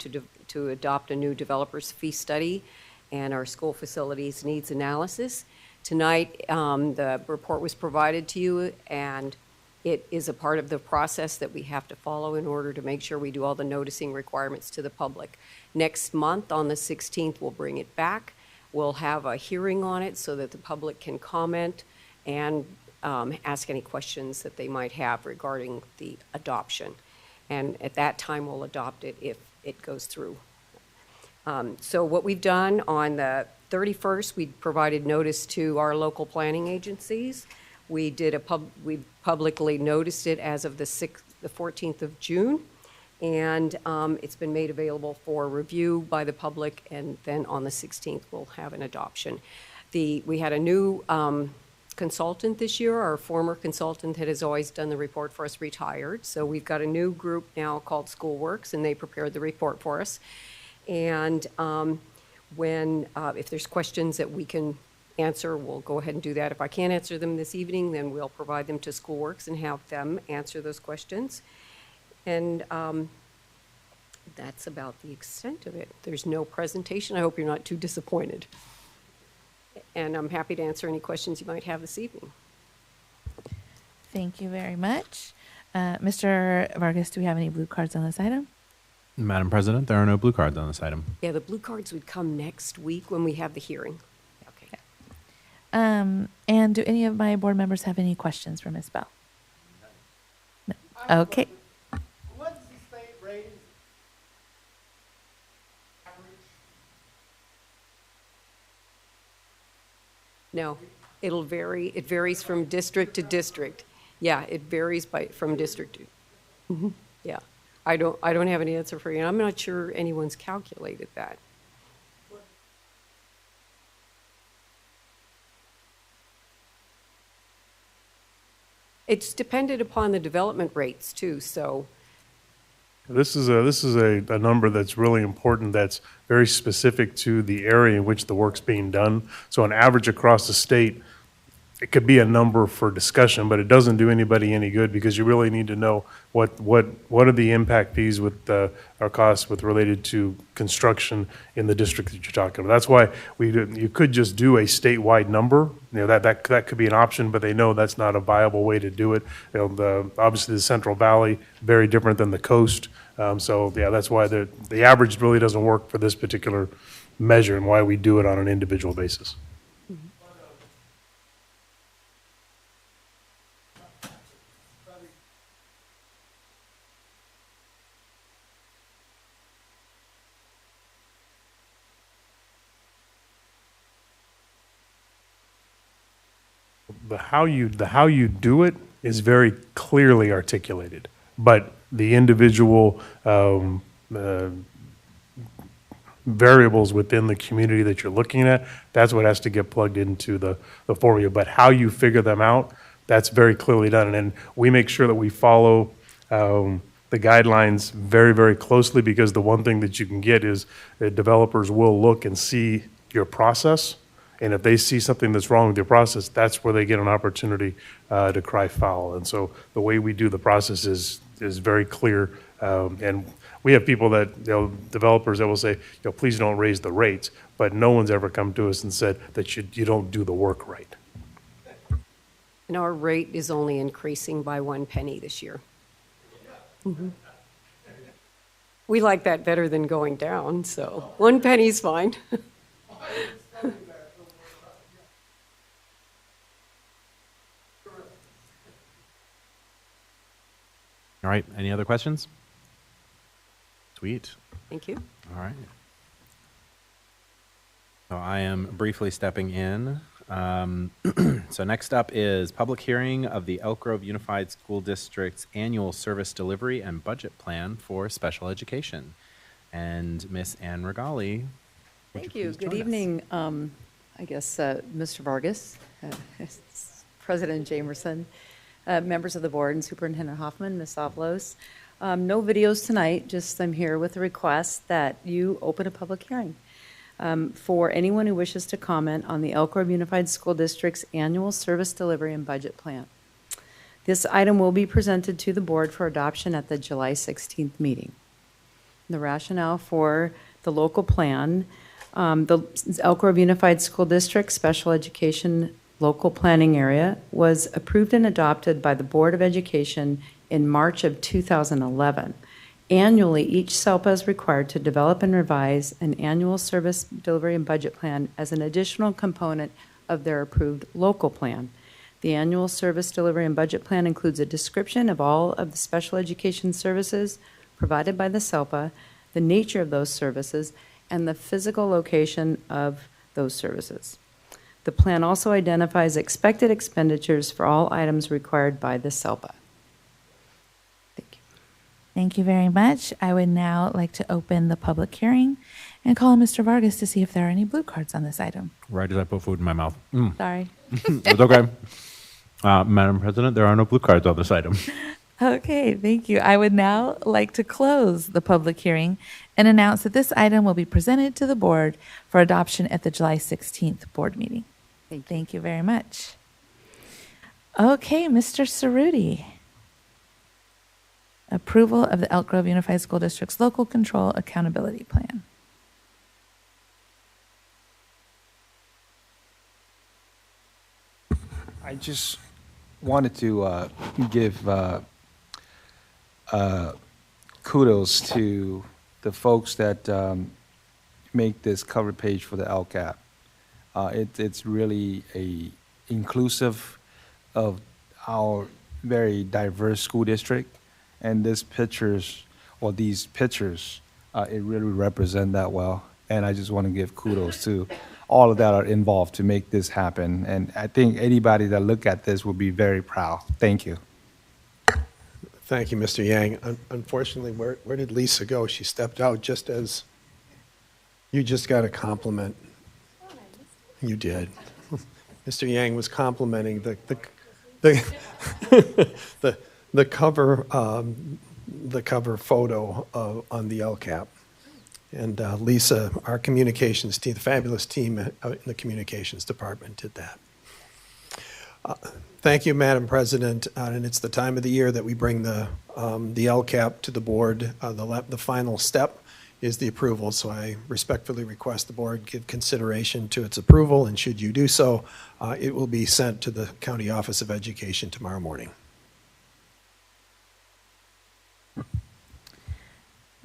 to adopt a new developer's fee study and our school facilities needs analysis. Tonight, the report was provided to you, and it is a part of the process that we have to follow in order to make sure we do all the noticing requirements to the public. Next month, on the 16th, we'll bring it back. We'll have a hearing on it so that the public can comment and ask any questions that they might have regarding the adoption. And at that time, we'll adopt it if it goes through. So what we've done on the 31st, we provided notice to our local planning agencies. We publicly noticed it as of the 14th of June. And it's been made available for review by the public, and then on the 16th, we'll have an adoption. We had a new consultant this year. Our former consultant that has always done the report for us retired. So we've got a new group now called SchoolWorks, and they prepared the report for us. And if there's questions that we can answer, we'll go ahead and do that. If I can't answer them this evening, then we'll provide them to SchoolWorks and have them answer those questions. And that's about the extent of it. There's no presentation. I hope you're not too disappointed. And I'm happy to answer any questions you might have this evening. Thank you very much. Mr. Vargas, do we have any blue cards on this item? Madam President, there are no blue cards on this item. Yeah, the blue cards would come next week when we have the hearing. Okay. And do any of my board members have any questions for Ms. Bell? No. Okay. What's the state rating average? No, it'll vary. It varies from district to district. Yeah, it varies from district to. Yeah, I don't have any answer for you. And I'm not sure anyone's calculated that. It's dependent upon the development rates too. So This is a number that's really important, that's very specific to the area in which the work's being done. So on average across the state, it could be a number for discussion, but it doesn't do anybody any good because you really need to know what are the impact fees with our costs with related to construction in the district that you're talking about. That's why you could just do a statewide number. You know, that could be an option, but they know that's not a viable way to do it. You know, obviously the Central Valley, very different than the coast. So yeah, that's why the average really doesn't work for this particular measure and why we do it on an individual basis. The how you do it is very clearly articulated, but the individual variables within the community that you're looking at, that's what has to get plugged into the formula. But how you figure them out, that's very clearly done. And we make sure that we follow the guidelines very, very closely, because the one thing that you can get is that developers will look and see your process. And if they see something that's wrong with your process, that's where they get an opportunity to cry foul. And so the way we do the process is very clear. And we have people that, developers that will say, please don't raise the rates, but no one's ever come to us and said that you don't do the work right. And our rate is only increasing by 1 penny this year. Mhm. We like that better than going down, so 1 penny's fine. All right, any other questions? Sweet. Thank you. All right. So I am briefly stepping in. So next up is public hearing of the Elk Grove Unified School District's annual service delivery and budget plan for special education. And Miss Ann Regali. Thank you. Good evening, I guess, Mr. Vargas, President Jamerson, members of the board, and Superintendent Hoffman, Ms. Avalos. No videos tonight, just I'm here with a request that you open a public hearing for anyone who wishes to comment on the Elk Grove Unified School District's annual service delivery and budget plan. This item will be presented to the board for adoption at the July 16th meeting. The rationale for the local plan, the Elk Grove Unified School District Special Education Local Planning Area was approved and adopted by the Board of Education in March of 2011. Annually, each SELPA is required to develop and revise an annual service delivery and budget plan as an additional component of their approved local plan. The annual service delivery and budget plan includes a description of all of the special education services provided by the SELPA, the nature of those services, and the physical location of those services. The plan also identifies expected expenditures for all items required by the SELPA. Thank you very much. I would now like to open the public hearing and call on Mr. Vargas to see if there are any blue cards on this item. Right as I put food in my mouth. Sorry. It's okay. Madam President, there are no blue cards on this item. Okay, thank you. I would now like to close the public hearing and announce that this item will be presented to the board for adoption at the July 16th board meeting. Thank you very much. Okay, Mr. Cerruti. Approval of the Elk Grove Unified School District's Local Control Accountability Plan. I just wanted to give kudos to the folks that make this cover page for the LCAP. It's really inclusive of our very diverse school district. And these pictures, it really represent that well. And I just want to give kudos to all of that are involved to make this happen. And I think anybody that look at this will be very proud. Thank you. Thank you, Mr. Yang. Unfortunately, where did Lisa go? She stepped out just as you just got a compliment. You did. Mr. Yang was complimenting the cover photo on the LCAP. And Lisa, our communications team, the fabulous team in the communications department did that. Thank you, Madam President. And it's the time of the year that we bring the LCAP to the board. The final step is the approval. So I respectfully request the board give consideration to its approval. And should you do so, it will be sent to the County Office of Education tomorrow morning.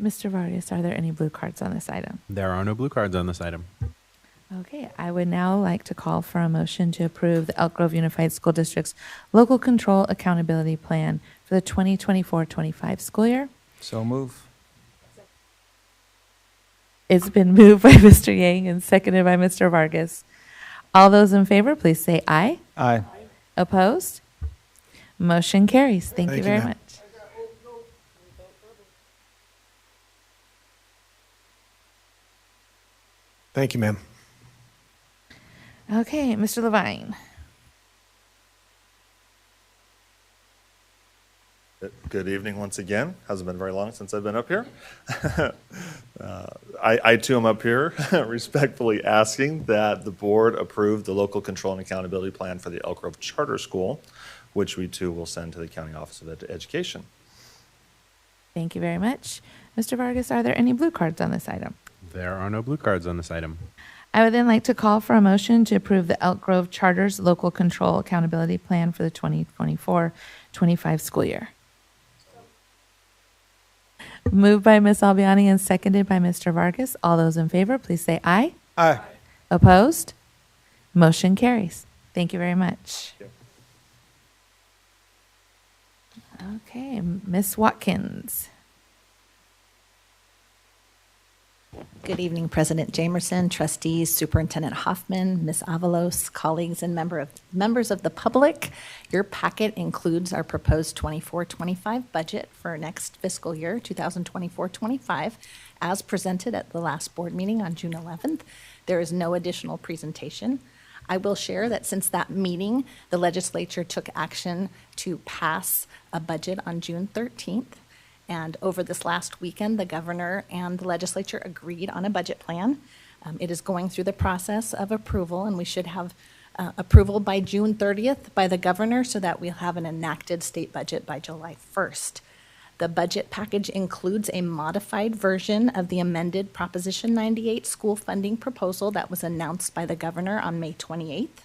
Mr. Vargas, are there any blue cards on this item? There are no blue cards on this item. Okay, I would now like to call for a motion to approve the Elk Grove Unified School District's Local Control Accountability Plan for the 2024-25 school year. So move. It's been moved by Mr. Yang and seconded by Mr. Vargas. All those in favor, please say aye. Aye. Opposed? Motion carries. Thank you very much. Thank you, ma'am. Okay, Mr. Levine. Good evening once again. Hasn't been very long since I've been up here. I too am up here respectfully asking that the board approve the local control and accountability plan for the Elk Grove Charter School, which we too will send to the County Office of Education. Thank you very much. Mr. Vargas, are there any blue cards on this item? There are no blue cards on this item. I would then like to call for a motion to approve the Elk Grove Charter's Local Control Accountability Plan for the 2024-25 school year. Moved by Ms. Albiani and seconded by Mr. Vargas. All those in favor, please say aye. Aye. Opposed? Motion carries. Thank you very much. Okay, Ms. Watkins. Good evening, President Jamerson, trustees, Superintendent Hoffman, Ms. Avalos, colleagues, and members of the public. Your packet includes our proposed 24-25 budget for next fiscal year, 2024-25, as presented at the last board meeting on June 11th. There is no additional presentation. I will share that since that meeting, the legislature took action to pass a budget on June 13th. And over this last weekend, the governor and the legislature agreed on a budget plan. It is going through the process of approval, and we should have approval by June 30th by the governor so that we'll have an enacted state budget by July 1st. The budget package includes a modified version of the amended Proposition 98 school funding proposal that was announced by the governor on May 28th.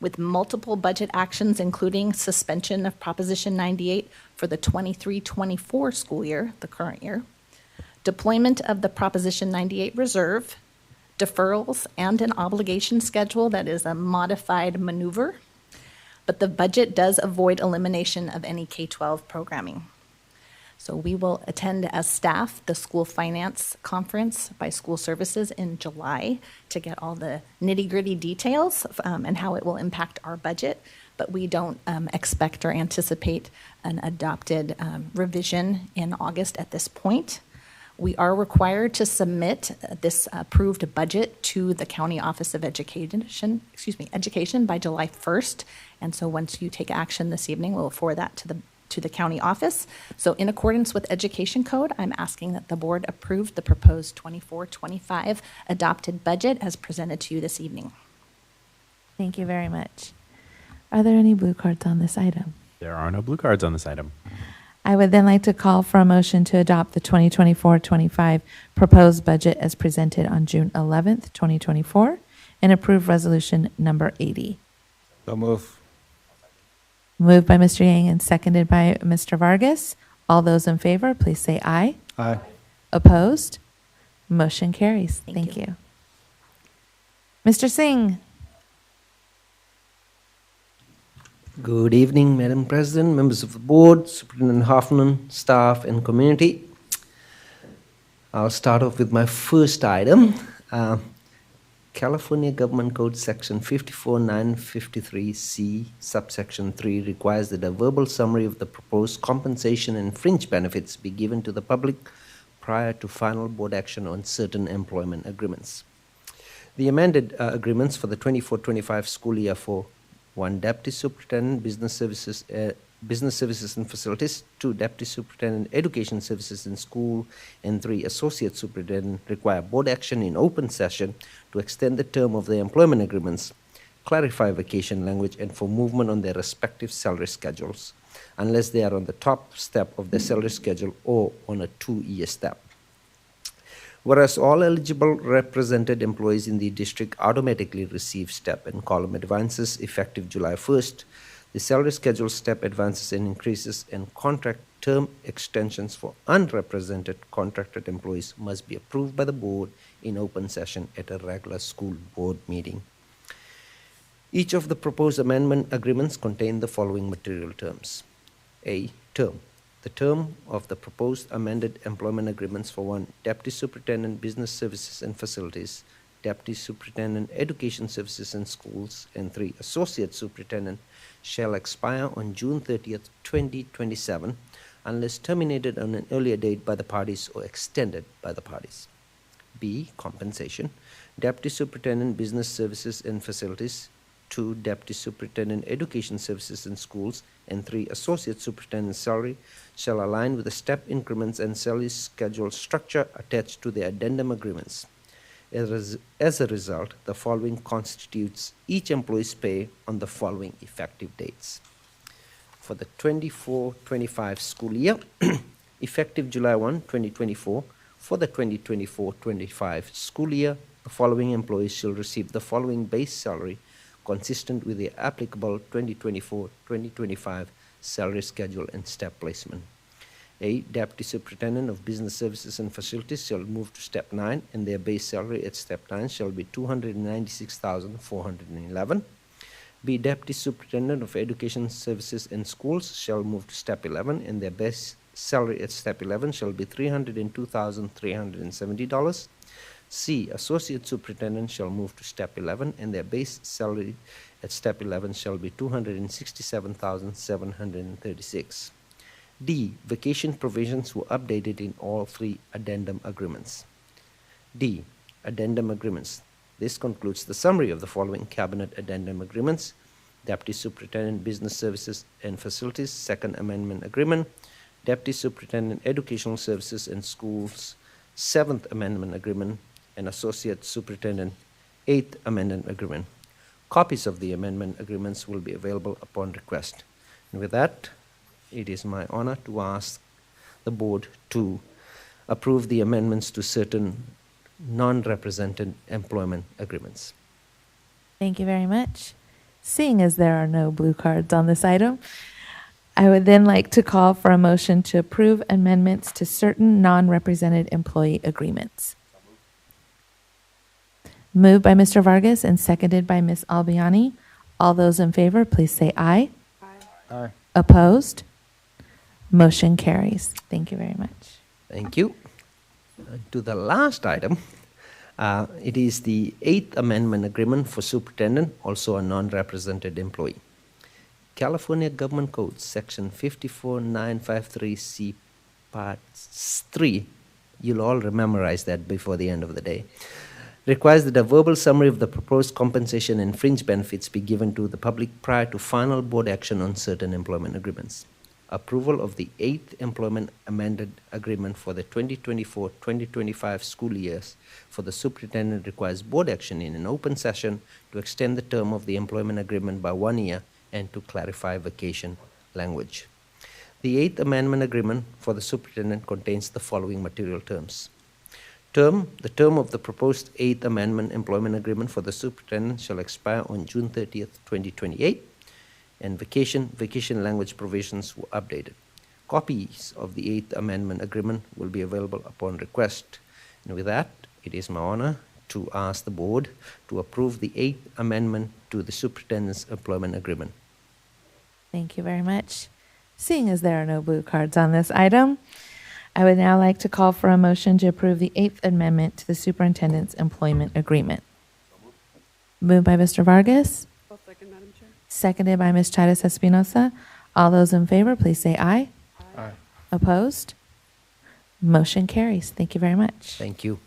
With multiple budget actions, including suspension of Proposition 98 for the 23-24 school year, the current year, deployment of the Proposition 98 reserve, deferrals, and an obligation schedule that is a modified maneuver. But the budget does avoid elimination of any K-12 programming. So we will attend as staff the school finance conference by school services in July to get all the nitty-gritty details and how it will impact our budget. But we don't expect or anticipate an adopted revision in August at this point. We are required to submit this approved budget to the County Office of Education by July 1st. And so once you take action this evening, we'll forward that to the county office. So in accordance with Education Code, I'm asking that the board approve the proposed 24-25 adopted budget as presented to you this evening. Thank you very much. Are there any blue cards on this item? There are no blue cards on this item. I would then like to call for a motion to adopt the 2024-25 proposed budget as presented on June 11th, 2024, and approve resolution number 80. So move. Moved by Mr. Yang and seconded by Mr. Vargas. All those in favor, please say aye. Aye. Opposed? Motion carries. Thank you. Mr. Singh. Good evening, Madam President, members of the board, Superintendent Hoffman, staff, and community. I'll start off with my first item. California Government Code Section 54953C, subsection 3 requires that a verbal summary of the proposed compensation and fringe benefits be given to the public prior to final board action on certain employment agreements. The amended agreements for the 24-25 school year for 1 Deputy Superintendent, Business Services and Facilities, 2 Deputy Superintendent, Education Services in School, and 3 Associate Superintendent require board action in open session to extend the term of their employment agreements, clarify vacation language, and for movement on their respective salary schedules, unless they are on the top step of their salary schedule or on a 2-year step. Whereas all eligible represented employees in the district automatically receive step and column advances effective July 1st, the salary schedule step advances and increases and contract term extensions for unrepresented contracted employees must be approved by the board in open session at a regular school board meeting. Each of the proposed amendment agreements contain the following material terms. A. Term. The term of the proposed amended employment agreements for 1 Deputy Superintendent, Business Services and Facilities, Deputy Superintendent, Education Services and Schools, and 3 Associate Superintendent shall expire on June 30th, 2027, unless terminated on an earlier date by the parties or extended by the parties. B. Compensation. Deputy Superintendent, Business Services and Facilities, 2 Deputy Superintendent, Education Services and Schools, and 3 Associate Superintendent salary shall align with the step increments and salary schedule structure attached to the addendum agreements. As a result, the following constitutes each employee's pay on the following effective dates. For the 24-25 school year, effective July 1, 2024, for the 2024-25 school year, the following employees shall receive the following base salary consistent with the applicable 2024-2025 salary schedule and step placement. A Deputy Superintendent of Business Services and Facilities shall move to Step 9, and their base salary at Step 9 shall be $296,411. B Deputy Superintendent of Education Services and Schools shall move to Step 11, and their base salary at Step 11 shall be $302,370. C Associate Superintendent shall move to Step 11, and their base salary at Step 11 shall be $267,736. D. Vacation provisions were updated in all three addendum agreements. D. Addendum agreements. This concludes the summary of the following Cabinet addendum agreements: Deputy Superintendent Business Services and Facilities Second Amendment Agreement, Deputy Superintendent Educational Services and Schools Seventh Amendment Agreement, and Associate Superintendent Eighth Amendment Agreement. Copies of the amendment agreements will be available upon request. And with that, it is my honor to ask the board to approve the amendments to certain non-represented employment agreements. Thank you very much. Seeing as there are no blue cards on this item, I would then like to call for a motion to approve amendments to certain non-represented employee agreements. Moved by Mr. Vargas and seconded by Ms. Albiani. All those in favor, please say aye. Aye. Opposed? Motion carries. Thank you very much. Thank you. To the last item, it is the Eighth Amendment Agreement for Superintendent, also a non-represented employee. California Government Code, Section 54953C, Part 3, you'll all memorize that before the end of the day, requires that a verbal summary of the proposed compensation and fringe benefits be given to the public prior to final board action on certain employment agreements. Approval of the 8th Employment Amended Agreement for the 2024-2025 school years for the superintendent requires board action in an open session to extend the term of the employment agreement by 1 year and to clarify vacation language. The 8th Amendment Agreement for the superintendent contains the following material terms. The term of the proposed 8th Amendment Employment Agreement for the superintendent shall expire on June 30th, 2028, and vacation language provisions were updated. Copies of the 8th Amendment Agreement will be available upon request. And with that, it is my honor to ask the board to approve the 8th Amendment to the Superintendent's Employment Agreement. Thank you very much. Seeing as there are no blue cards on this item, I would now like to call for a motion to approve the 8th Amendment to the Superintendent's Employment Agreement. Moved by Mr. Vargas. I'll second, Madam Chair. Seconded by Ms. Chávez Espinosa. All those in favor, please say aye. Aye. Opposed? Motion carries. Thank you very much. Thank you.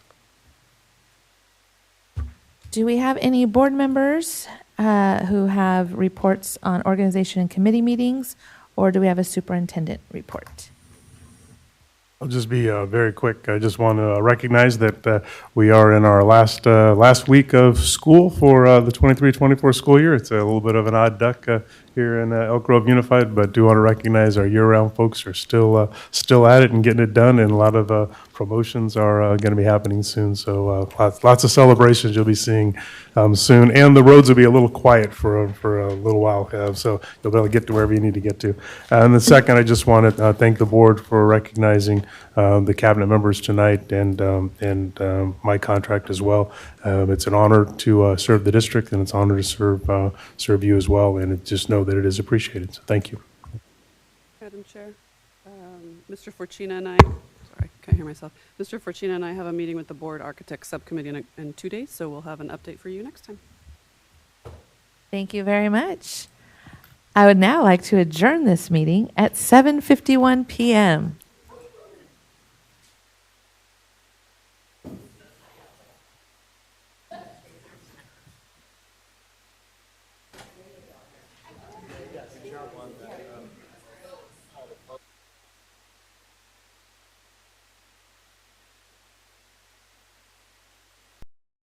Do we have any board members who have reports on organization and committee meetings, or do we have a superintendent report? I'll just be very quick. I just want to recognize that we are in our last week of school for the 23-24 school year. It's a little bit of an odd duck here in Elk Grove Unified, but do want to recognize our year-round folks are still at it and getting it done, and a lot of promotions are going to be happening soon. So lots of celebrations you'll be seeing soon, and the roads will be a little quiet for a little while, so you'll be able to get to wherever you need to get to. And the second, I just want to thank the board for recognizing the cabinet members tonight and my contract as well. It's an honor to serve the district, and it's an honor to serve you as well, and just know that it is appreciated. So thank you. Madam Chair, Mr. Forcina and I, sorry, can't hear myself. Mr. Forcina and I have a meeting with the Board Architects Subcommittee in 2 days, so we'll have an update for you next time. Thank you very much. I would now like to adjourn this meeting at 7:51 p.m.